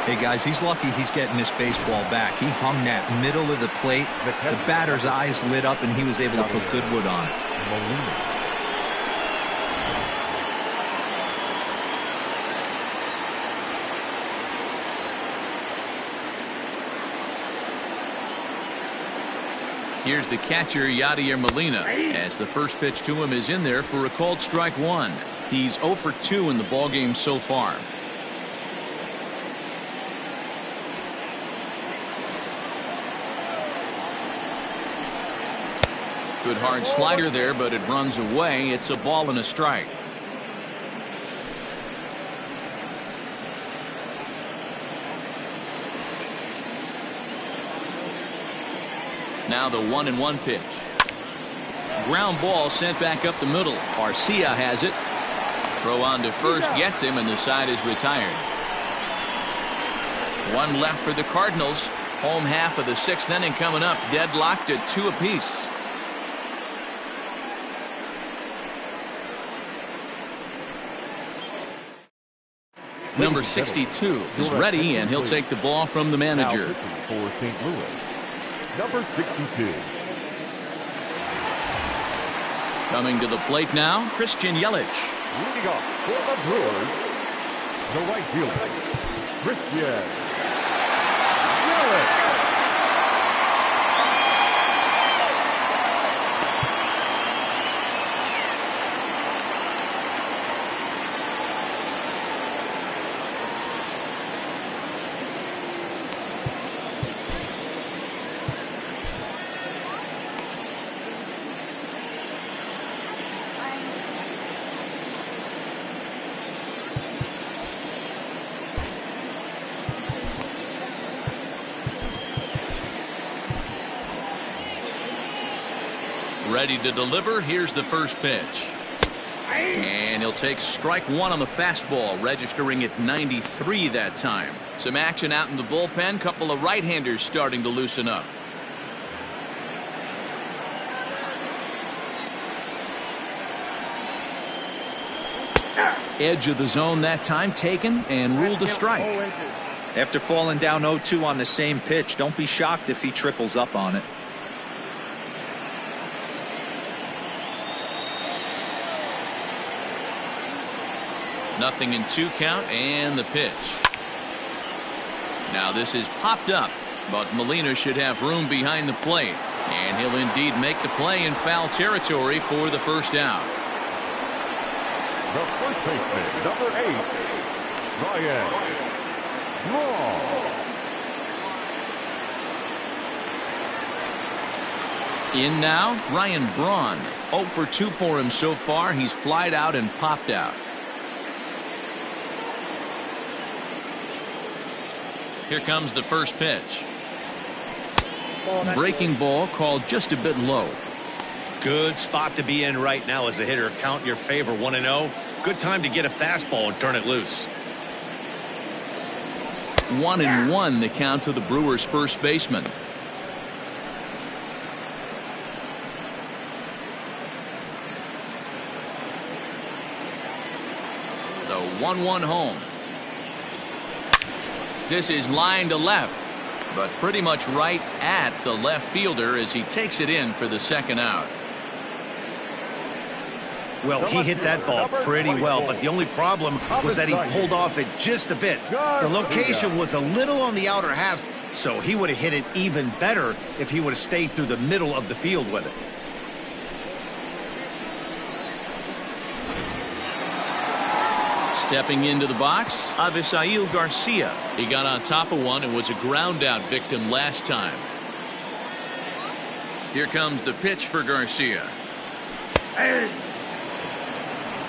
Hey, guys, he's lucky he's getting this baseball back. He hung that middle of the plate. The batter's eyes lit up, and he was able to put good wood on it. Here's the catcher, Yadier Molina, as the first pitch to him is in there for a called strike one. He's 0 for 2 in the ballgame so far. Good hard slider there, but it runs away. It's a ball and a strike. Now the 1-1 pitch. Ground ball sent back up the middle. Garcia has it. Throw on to first gets him, and the side is retired. One left for the Cardinals. Home half of the 6th inning coming up. Deadlocked at 2 apiece. Number 62 is ready, and he'll take the ball from the manager. For St. Louis, number 62. Coming to the plate now, Christian Yelich. Leading off for the Brewers, the right fielder, Christian Yelich. Ready to deliver. Here's the first pitch. And he'll take strike one on the fastball, registering at 93 that time. Some action out in the bullpen. Couple of right-handers starting to loosen up. Edge of the zone that time taken and ruled a strike. After falling down 0-2 on the same pitch, don't be shocked if he triples up on it. Nothing in 2 count, and the pitch. Now this is popped up, but Molina should have room behind the plate, and he'll indeed make the play in foul territory for the first out. The first baseman, number 8, Ryan Braun. In now, Ryan Braun. 0 for 2 for him so far. He's flied out and popped out. Here comes the first pitch. Breaking ball called just a bit low. Good spot to be in right now as a hitter. Count in your favor, 1-0. Good time to get a fastball and turn it loose. 1-1 the count to the Brewers' first baseman. The 1-1 home. This is line to left, but pretty much right at the left fielder as he takes it in for the second out. Well, he hit that ball pretty well, but the only problem was that he pulled off it just a bit. The location was a little on the outer half, so he would have hit it even better if he would have stayed through the middle of the field with it. Stepping into the box, Avisail Garcia. He got on top of one and was a ground out victim last time. Here comes the pitch for Garcia.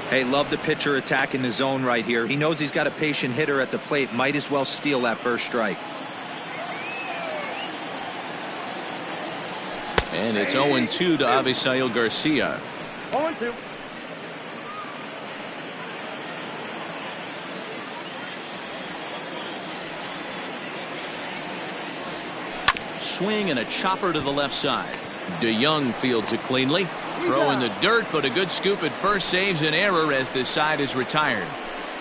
Hey, love the pitcher attacking the zone right here. He knows he's got a patient hitter at the plate. Might as well steal that first strike. And it's 0-2 to Avisail Garcia. 0-2. Swing and a chopper to the left side. DeYoung fields it cleanly. Throw in the dirt, but a good scoop at first saves an error as this side is retired.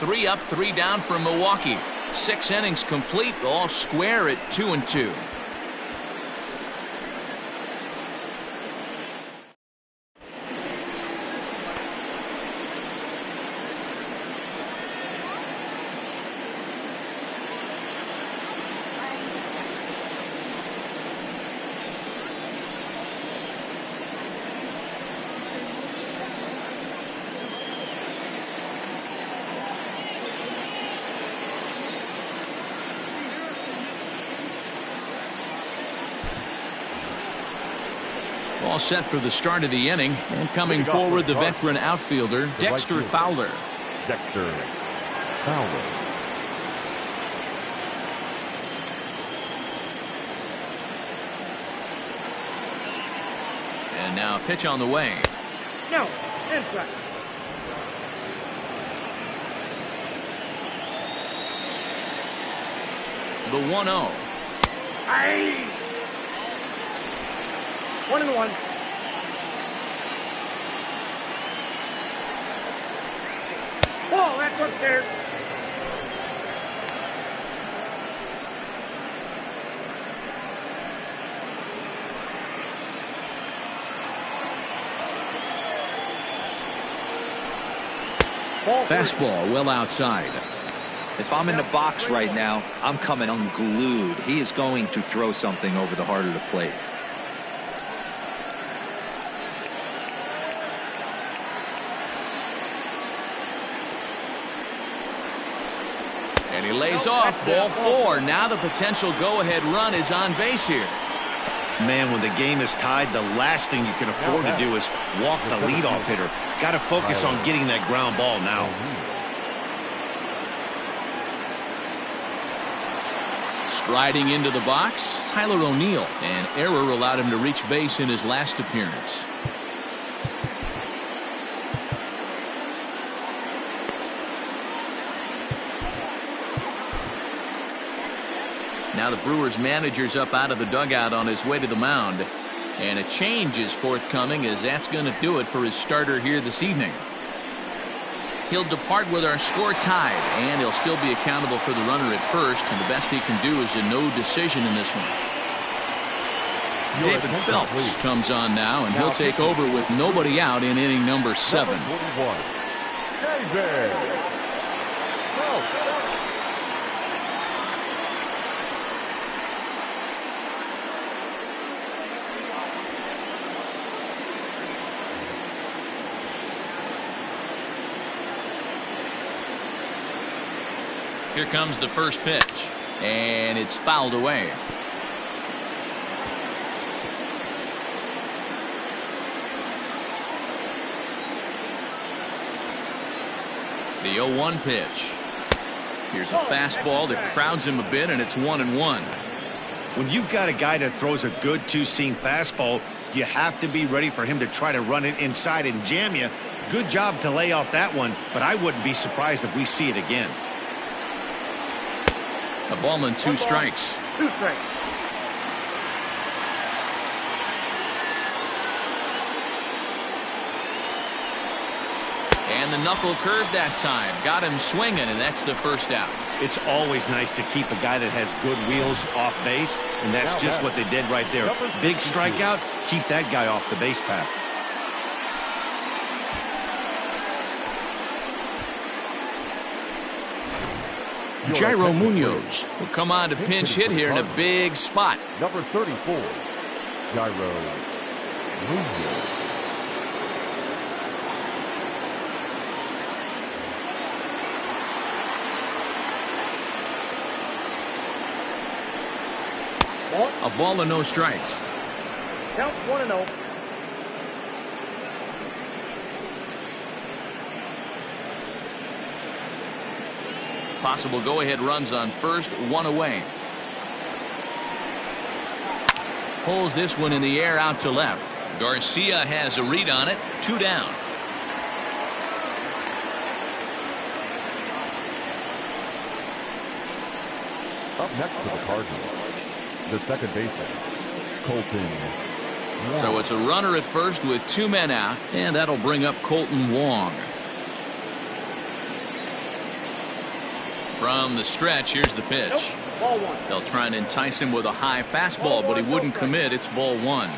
3 up, 3 down for Milwaukee. 6 innings complete, all square at 2-2. All set for the start of the inning, and coming forward, the veteran outfielder, Dexter Fowler. Dexter Fowler. And now a pitch on the way. No, inside. The 1-0. Aye. 1-1. Oh, that's upstairs. Fastball well outside. If I'm in the box right now, I'm coming unglued. He is going to throw something over the heart of the plate. And he lays off, ball 4. Now the potential go-ahead run is on base here. Man, when the game is tied, the last thing you can afford to do is walk the leadoff hitter. Got to focus on getting that ground ball now. Striding into the box, Tyler O'Neill. An error allowed him to reach base in his last appearance. Now the Brewers manager's up out of the dugout on his way to the mound. And a change is forthcoming, as that's going to do it for his starter here this evening. He'll depart with our score tied, and he'll still be accountable for the runner at first, and the best he can do is a no decision in this one. David Phelps comes on now, and he'll take over with nobody out in inning number 7. David. Here comes the first pitch, and it's fouled away. The 0-1 pitch. Here's a fastball that crowds him a bit, and it's 1-1. When you've got a guy that throws a good two-seam fastball, you have to be ready for him to try to run it inside and jam you. Good job to lay off that one, but I wouldn't be surprised if we see it again. A ball and 2 strikes. 2 strikes. And the knuckle curve that time. Got him swinging, and that's the first out. It's always nice to keep a guy that has good wheels off base, and that's just what they did right there. Big strikeout, keep that guy off the base path. Jairo Munoz will come on to pinch hit here in a big spot. Number 34, Jairo Munoz. A ball and no strikes. Count 1-0. Possible go-ahead runs on first, 1 away. Pulls this one in the air out to left. Garcia has a read on it, 2 down. Up next to the Cardinals, the second baseman, Colton Wong. So it's a runner at first with 2 men out, and that'll bring up Colton Wong. From the stretch, here's the pitch. Nope. Ball one. They'll try and entice him with a high fastball, but he wouldn't commit. It's ball one.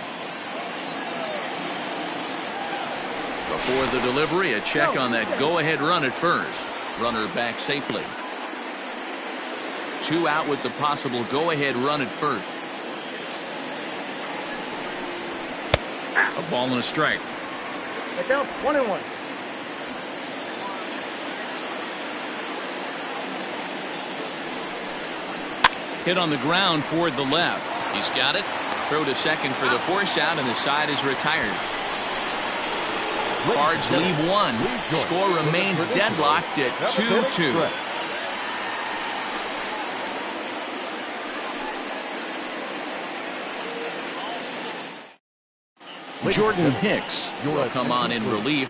Before the delivery, a check on that go-ahead run at first. Runner back safely. 2 out with the possible go-ahead run at first. A ball and a strike. That counts 1-1. Hit on the ground toward the left. He's got it. Throw to second for the force out, and the side is retired. Cards leave one. Score remains deadlocked at 2-2. Jordan Hicks will come on in relief.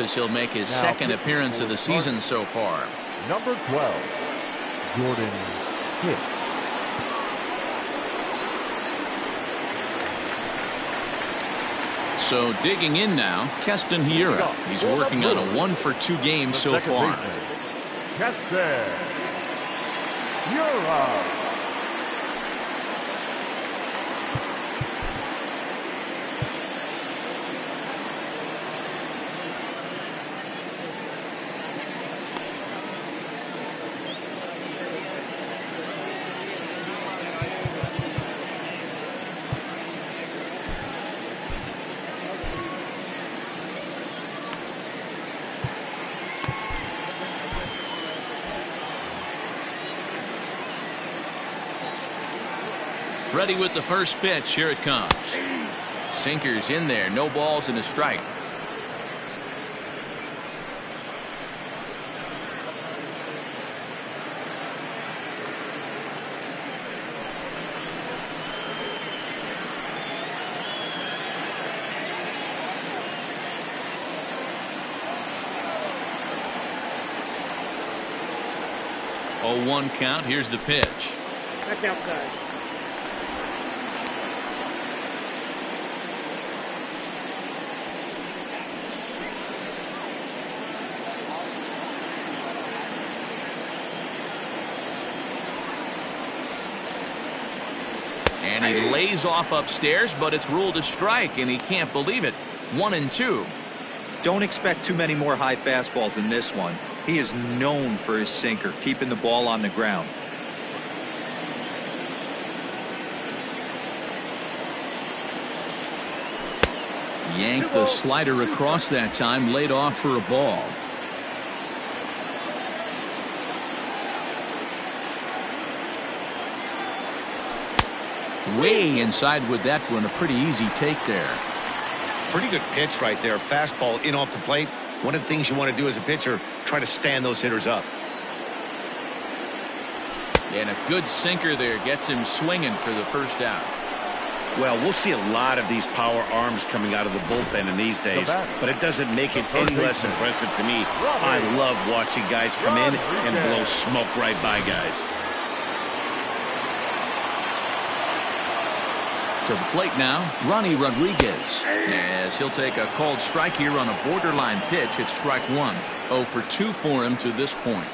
as he'll make his second appearance of the season so far. Number 12, Jordan Hicks. So digging in now, Keston Hiura. He's working on a 1-for-2 game so far. Dexter Fowler. Ready with the first pitch. Here it comes. Sinker's in there. No balls and a strike. Oh, 1 count. Here's the pitch. That's outside. And he lays off upstairs, but it's ruled a strike, and he can't believe it. 1-2. Don't expect too many more high fastballs in this one. He is known for his sinker, keeping the ball on the ground. Yanked the slider across that time, laid off for a ball. Way inside with that one. A pretty easy take there. Pretty good pitch right there. Fastball in off the plate. One of the things you want to do as a pitcher, try to stand those hitters up. And a good sinker there gets him swinging for the first out. Well, we'll see a lot of these power arms coming out of the bullpen in these days, but it doesn't make it any less impressive to me. I love watching guys come in and blow smoke right by guys. To the plate now, Ronnie Rodriguez. As he'll take a called strike here on a borderline pitch at strike 1. 0 for 2 for him to this point.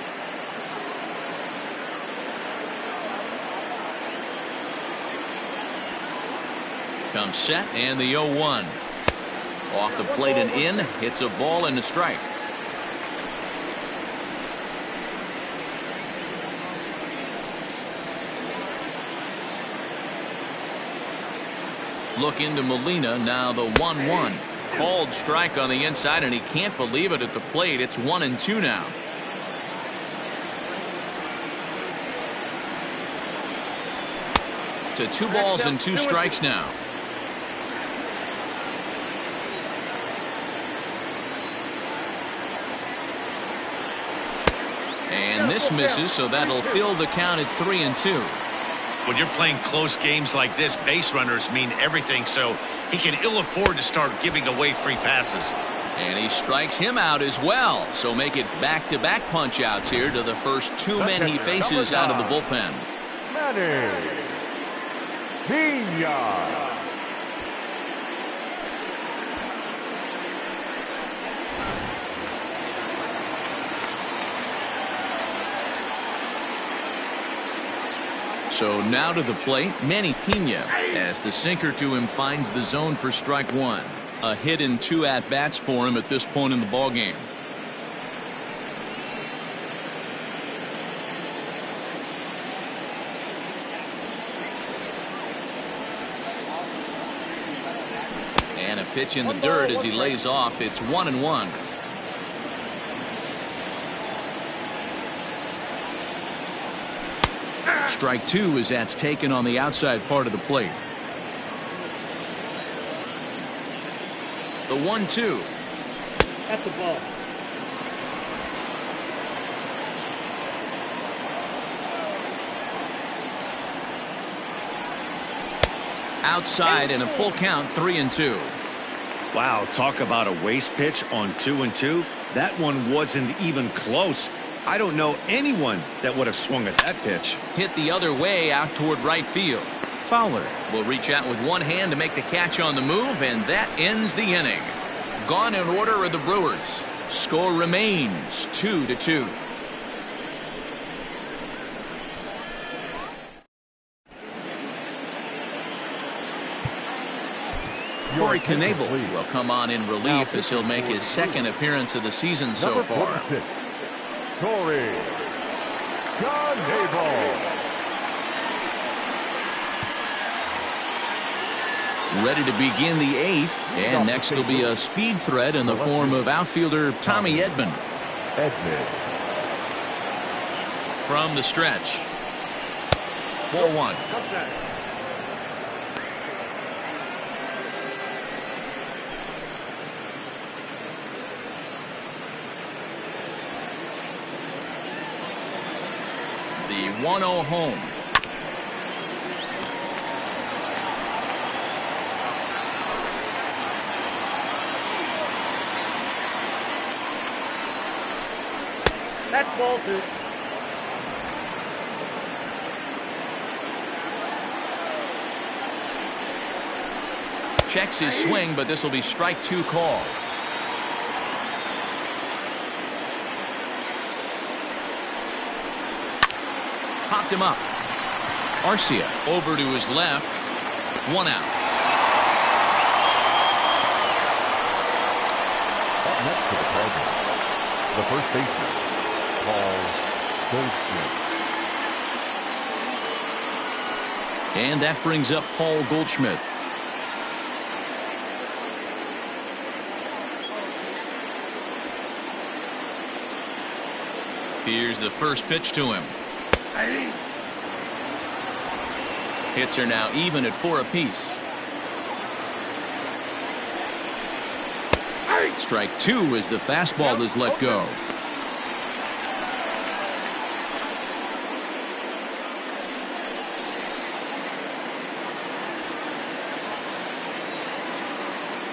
Comes set and the 0-1. Off the plate and in. Hits a ball and a strike. Look into Molina now. The 1-1. Called strike on the inside, and he can't believe it at the plate. It's 1-2 now. To 2 balls and 2 strikes now. And this misses, so that'll fill the count at 3-2. When you're playing close games like this, base runners mean everything, so he can ill afford to start giving away free passes. And he strikes him out as well. So make it back-to-back punch-outs here to the first 2 men he faces out of the bullpen. So now to the plate, Manny Pena, as the sinker to him finds the zone for strike 1. A hit in 2 at-bats for him at this point in the ballgame. And a pitch in the dirt as he lays off. It's 1-1. Strike 2 as that's taken on the outside part of the plate. The 1-2. That's the ball. Outside and a full count, 3-2. Wow, talk about a waste pitch on 2-2. That one wasn't even close. I don't know anyone that would have swung at that pitch. Hit the other way out toward right field. Fowler will reach out with one hand to make the catch on the move, and that ends the inning. Gone in order are the Brewers. Score remains 2-2. Corey Knebel will come on in relief as he'll make his second appearance of the season so far. Corey Knebel. Ready to begin the eighth, and next will be a speed threat in the form of outfielder Tommy Edmond. From the stretch. Ball one. The 1-0 home. That's ball 2. Checks his swing, but this will be strike 2 call. Popped him up. Garcia over to his left. 1 out. Up next to the Cardinals, the first baseman, Goldschmidt. And that brings up Paul Goldschmidt. Here's the first pitch to him. Hits are now even at 4 apiece. Strike 2 as the fastball is let go.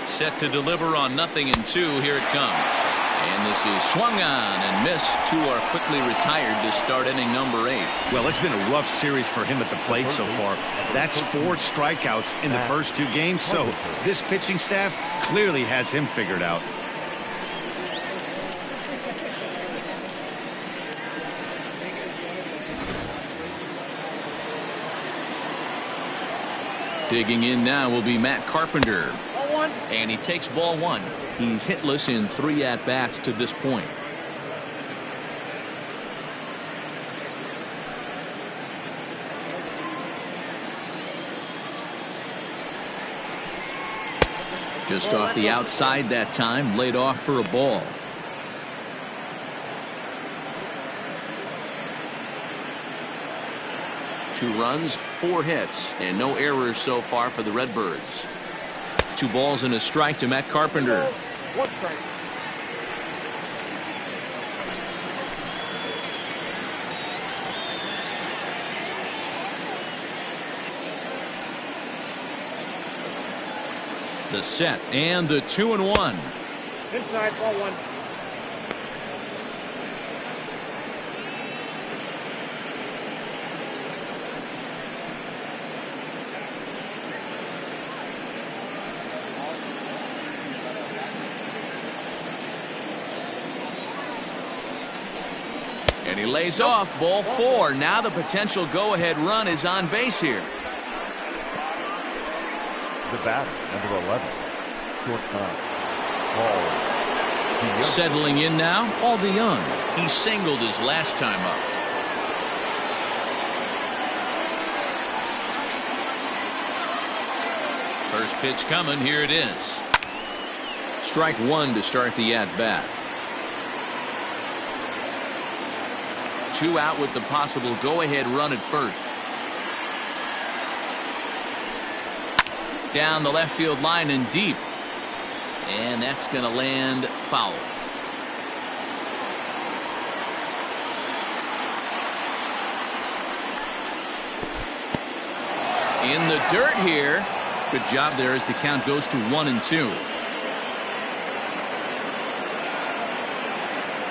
Set to deliver on 0-2. Here it comes. And this is swung on and missed. 2 are quickly retired to start inning number 8. Well, it's been a rough series for him at the plate so far. That's 4 strikeouts in the first 2 games, so this pitching staff clearly has him figured out. Digging in now will be Matt Carpenter. Ball 1. And he takes ball 1. He's hitless in 3 at-bats to this point. Just off the outside that time, laid off for a ball. Two runs, 4 hits, and no errors so far for the Redbirds. 2 balls and a strike to Matt Carpenter. 1 strike. The set and the 2-1. Inside, ball 1. And he lays off ball 4. Now the potential go-ahead run is on base here. The batter, number 11, shortstop, Paul DeYoung. Settling in now, Paul DeYoung. He singled his last time up. First pitch coming. Here it is. Strike 1 to start the at-bat. 2 out with the possible go-ahead run at first. Down the left field line and deep. And that's going to land foul. In the dirt here. Good job there as the count goes to 1-2.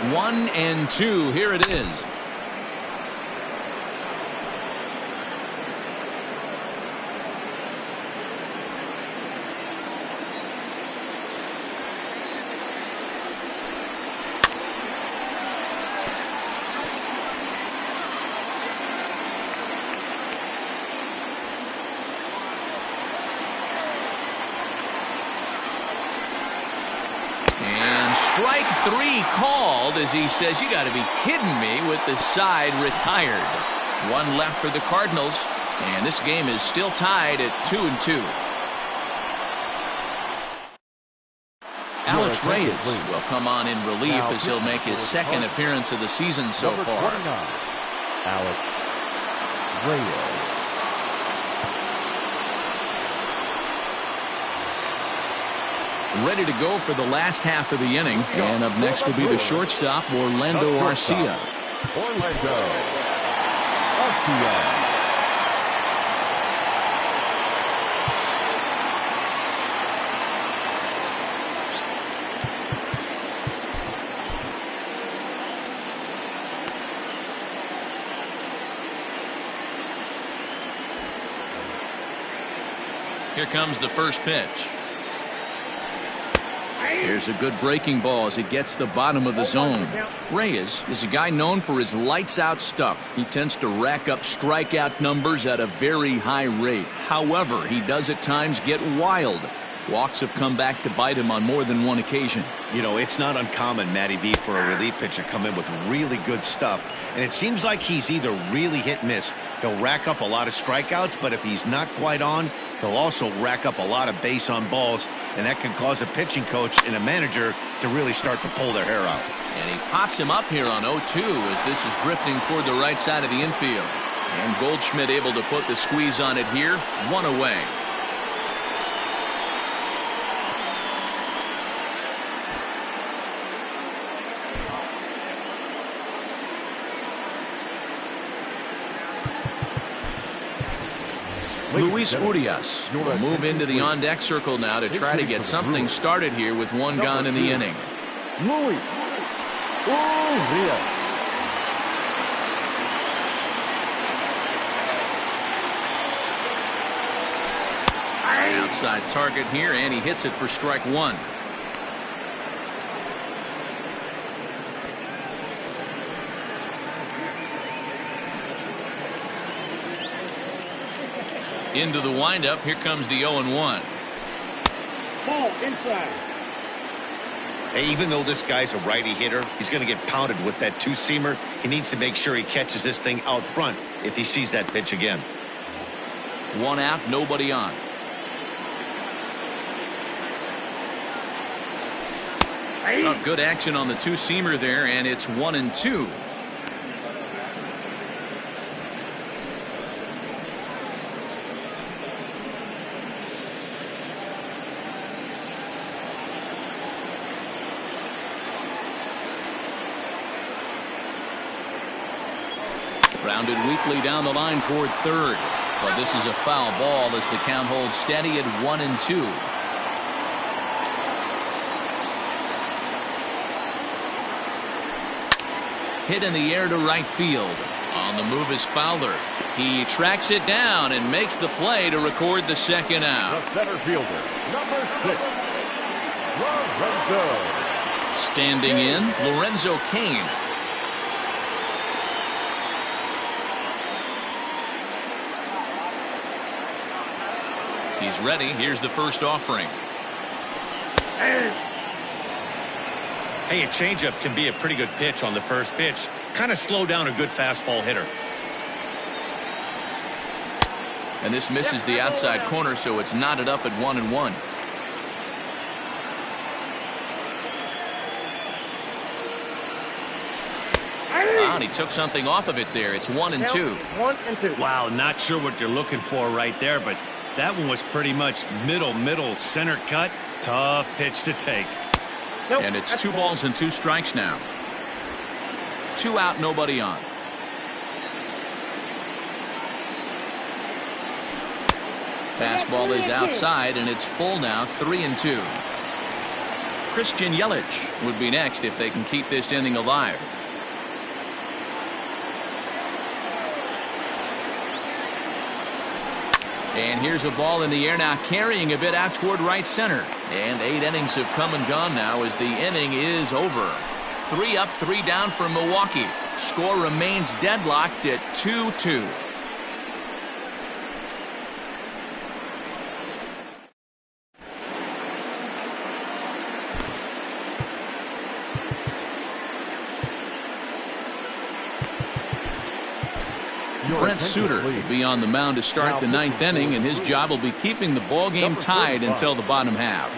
1-2. Here it is. Strike 3 called as he says, you got to be kidding me, with the side retired. One left for the Cardinals, and this game is still tied at 2-2. Alex Reyes will come on in relief as he'll make his second appearance of the season so far. Alex Reyes. Ready to go for the last half of the inning. And up next will be the shortstop, Orlando Garcia. Orlando Garcia. Here comes the first pitch. Here's a good breaking ball as it gets the bottom of the zone. Reyes is a guy known for his lights-out stuff. He tends to rack up strikeout numbers at a very high rate. However, he does at times get wild. Walks have come back to bite him on more than one occasion. You know, it's not uncommon, Matty V, for a relief pitcher to come in with really good stuff. And it seems like he's either really hit and miss. He'll rack up a lot of strikeouts, but if he's not quite on, he'll also rack up a lot of base on balls. And that can cause a pitching coach and a manager to really start to pull their hair out. And he pops him up here on 0-2 as this is drifting toward the right side of the infield. And Goldschmidt able to put the squeeze on it here. One away. Luis Urias will move into the on-deck circle now to try to get something started here with one gone in the inning. Luis Urias. Outside target here, and he hits it for strike one. Into the windup. Here comes the 0-1. Ball inside. Hey, even though this guy's a righty hitter, he's going to get pounded with that two-seamer. He needs to make sure he catches this thing out front if he sees that pitch again. One out, nobody on. Oh, good action on the two-seamer there, and it's 1-2. Grounded weakly down the line toward third. But this is a foul ball as the count holds steady at 1-2. Hit in the air to right field. On the move is Fowler. He tracks it down and makes the play to record the second out. The center fielder, number 6, Lorenzo. Standing in, Lorenzo Kane. He's ready. Here's the first offering. Hey, a changeup can be a pretty good pitch on the first pitch. Kind of slow down a good fastball hitter. And this misses the outside corner, so it's knotted up at 1-1. Wow, and he took something off of it there. It's 1-2. 1-2. Wow, not sure what you're looking for right there, but that one was pretty much middle, center cut. Tough pitch to take. Nope, and it's 2 balls and 2 strikes now. 2 out, nobody on. Fastball is outside, and it's full now, 3-2. Christian Yelich would be next if they can keep this inning alive. And here's a ball in the air now, carrying a bit out toward right center. And 8 innings have come and gone now as the inning is over. 3 up, 3 down for Milwaukee. Score remains deadlocked at 2-2. Brent Suter will be on the mound to start the 9th inning, and his job will be keeping the ball game tied until the bottom half.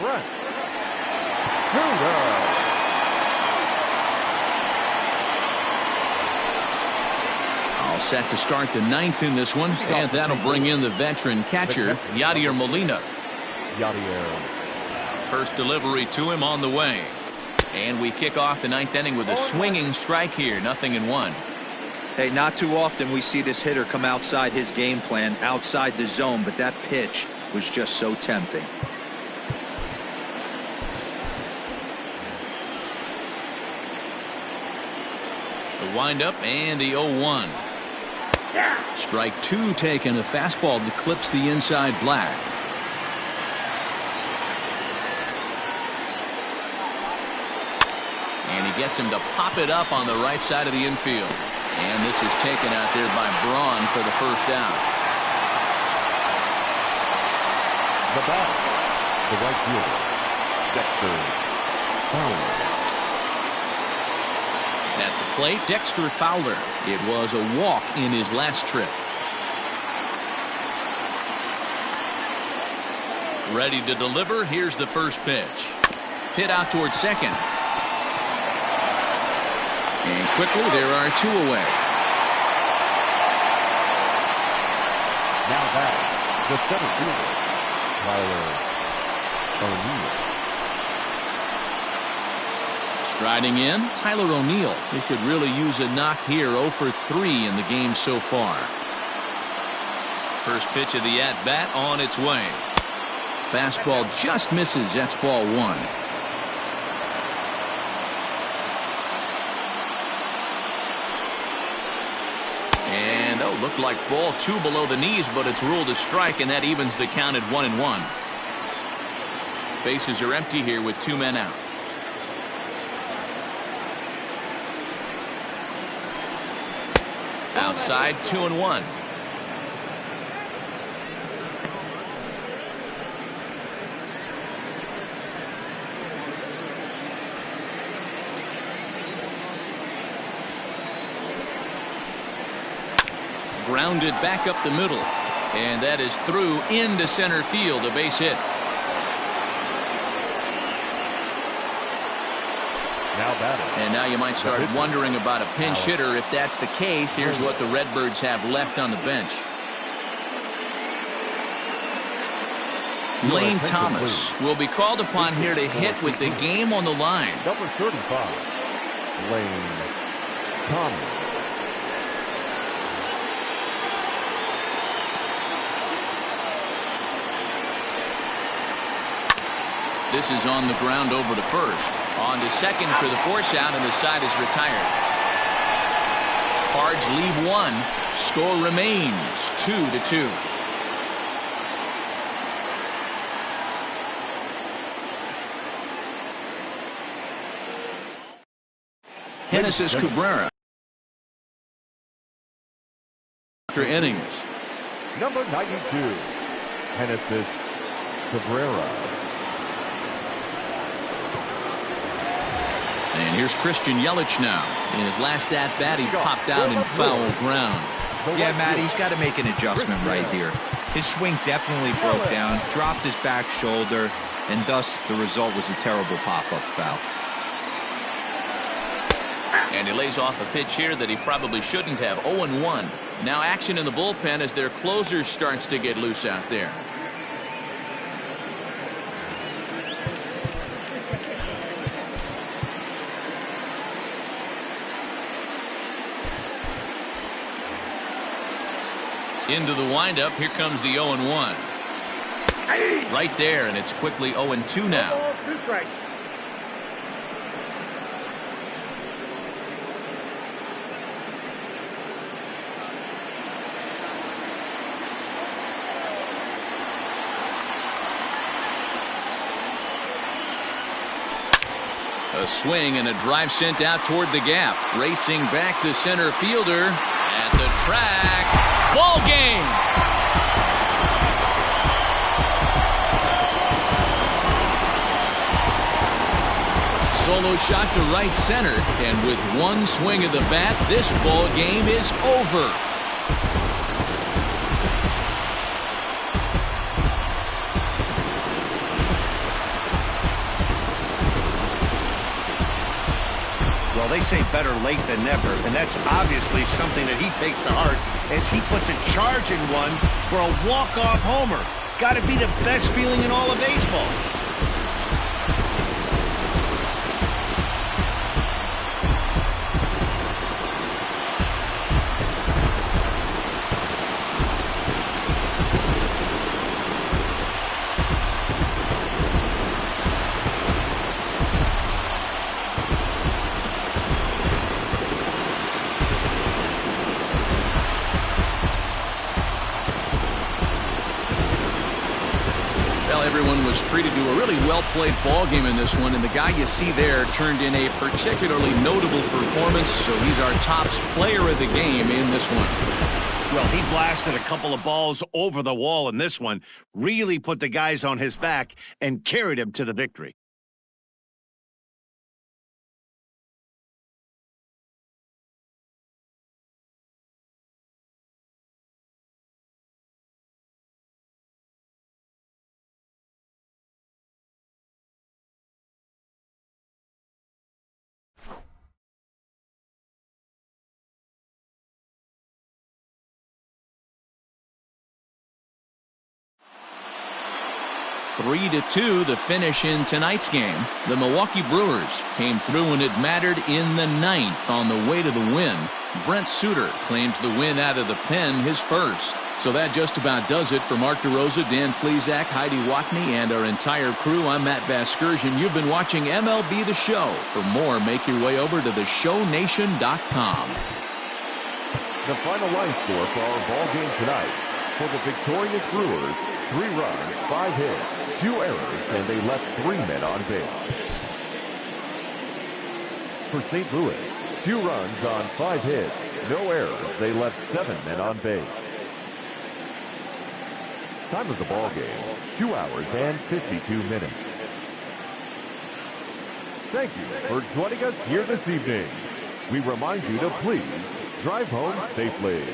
All set to start the 9th in this one, and that'll bring in the veteran catcher, Yadier Molina. First delivery to him on the way. And we kick off the 9th inning with a swinging strike here, 0-1. Hey, not too often we see this hitter come outside his game plan, outside the zone, but that pitch was just so tempting. The windup and the 0-1. Strike 2 taken, a fastball that clips the inside black. And he gets him to pop it up on the right side of the infield. And this is taken out there by Braun for the first out. The bat, the right fielder, Dexter Fowler. At the plate, Dexter Fowler. It was a walk in his last trip. Ready to deliver. Here's the first pitch. Hit out towards second. And quickly, there are 2 away. Now back, the center fielder, O'Neill. Striding in, Tyler O'Neill. He could really use a knock here. 0 for 3 in the game so far. First pitch of the at-bat on its way. Fastball just misses. That's ball 1. And looked like ball 2 below the knees, but it's ruled a strike, and that evens the count at 1-1. Bases are empty here with 2 men out. Outside, 2-1. Grounded back up the middle, and that is through into center field, a base hit. And now you might start wondering about a pinch hitter. If that's the case, here's what the Redbirds have left on the bench. Lane Thomas will be called upon here to hit with the game on the line. Number 35, Lane Thomas. This is on the ground over to first. On to second for the force out, and the side is retired. Cards leave 1. Score remains 2-2. Genesis Cabrera. After innings. Number 92, Genesis Cabrera. And here's Christian Yelich now. In his last at-bat, he popped out in foul ground. Yeah, Matt, he's got to make an adjustment right here. His swing definitely broke down, dropped his back shoulder, and thus the result was a terrible pop-up foul. And he lays off a pitch here that he probably shouldn't have. 0-1. Now action in the bullpen as their closer starts to get loose out there. Into the windup. Here comes the 0-1. Right there, and it's quickly 0-2 now. A swing and a drive sent out toward the gap. Racing back the center fielder at the track. Ball game. Solo shot to right center, and with one swing of the bat, this ball game is over. Well, they say better late than never, and that's obviously something that he takes to heart as he puts a charge in one for a walk-off homer. Got to be the best feeling in all of baseball. Everyone was treated to a really well-played ball game in this one, and the guy you see there turned in a particularly notable performance, so he's our top player of the game in this one. Well, he blasted a couple of balls over the wall in this one, really put the guys on his back and carried him to the victory. Three to 2, the finish in tonight's game. The Milwaukee Brewers came through when it mattered in the 9th on the way to the win. Brent Suter claims the win out of the pen, his first. So that just about does it for Mark DeRosa, Dan Plesac, Heidi Watney, and our entire crew. I'm Matt Vasgersian. You've been watching MLB The Show. For more, make your way over to theshownation.com. The final line score for our ball game tonight. For the victorious Brewers, 3 runs, 5 hits, 2 errors, and they left 3 men on base. For St. Louis, 2 runs on 5 hits, no errors, they left 7 men on base. Time of the ball game, 2 hours and 52 minutes. Thank you for joining us here this evening. We remind you to please drive home safely.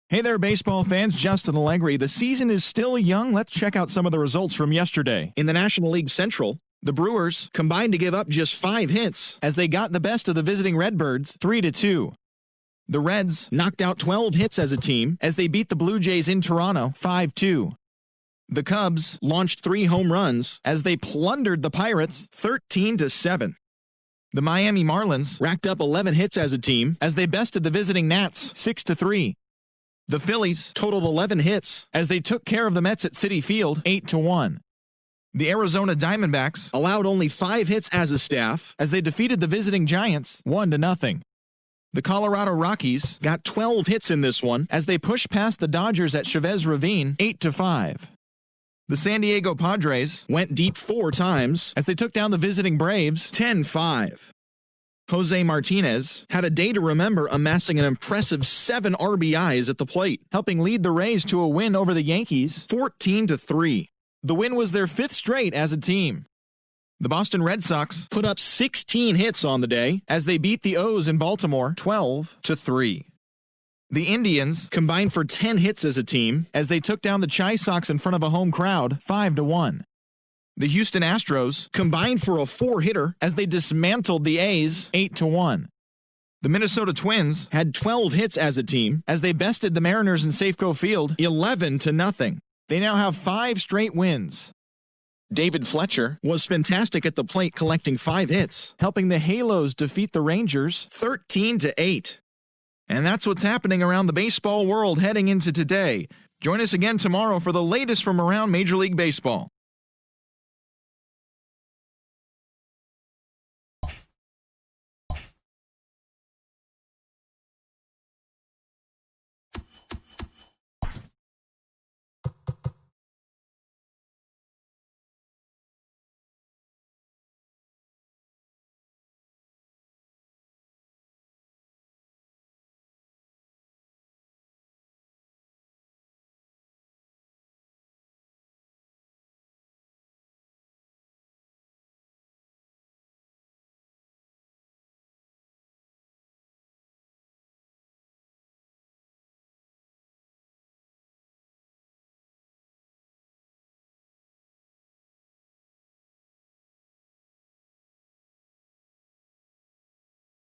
Hey there, baseball fans. Justin Allegri. The season is still young. Let's check out some of the results from yesterday. In the National League Central, the Brewers combined to give up just 5 hits as they got the best of the visiting Redbirds 3-2. The Reds knocked out 12 hits as a team as they beat the Blue Jays in Toronto 5-2. The Cubs launched 3 home runs as they plundered the Pirates 13-7. The Miami Marlins racked up 11 hits as a team as they bested the visiting Nats 6-3. The Phillies totaled 11 hits as they took care of the Mets at Citi Field 8-1. The Arizona Diamondbacks allowed only 5 hits as a staff as they defeated the visiting Giants 1-0. The Colorado Rockies got 12 hits in this one as they pushed past the Dodgers at Chavez Ravine 8-5. The San Diego Padres went deep 4 times as they took down the visiting Braves 10-5. Jose Martinez had a day to remember, amassing an impressive 7 RBIs at the plate, helping lead the Rays to a win over the Yankees 14-3. The win was their 5th straight as a team. The Boston Red Sox put up 16 hits on the day as they beat the O's in Baltimore 12-3. The Indians combined for 10 hits as a team as they took down the Chi Sox in front of a home crowd 5-1. The Houston Astros combined for a 4-hitter as they dismantled the A's 8-1. The Minnesota Twins had 12 hits as a team as they bested the Mariners in Safeco Field 11-0. They now have 5 straight wins. David Fletcher was fantastic at the plate, collecting 5 hits, helping the Halos defeat the Rangers 13-8. And that's what's happening around the baseball world heading into today. Join us again tomorrow for the latest from around Major League Baseball.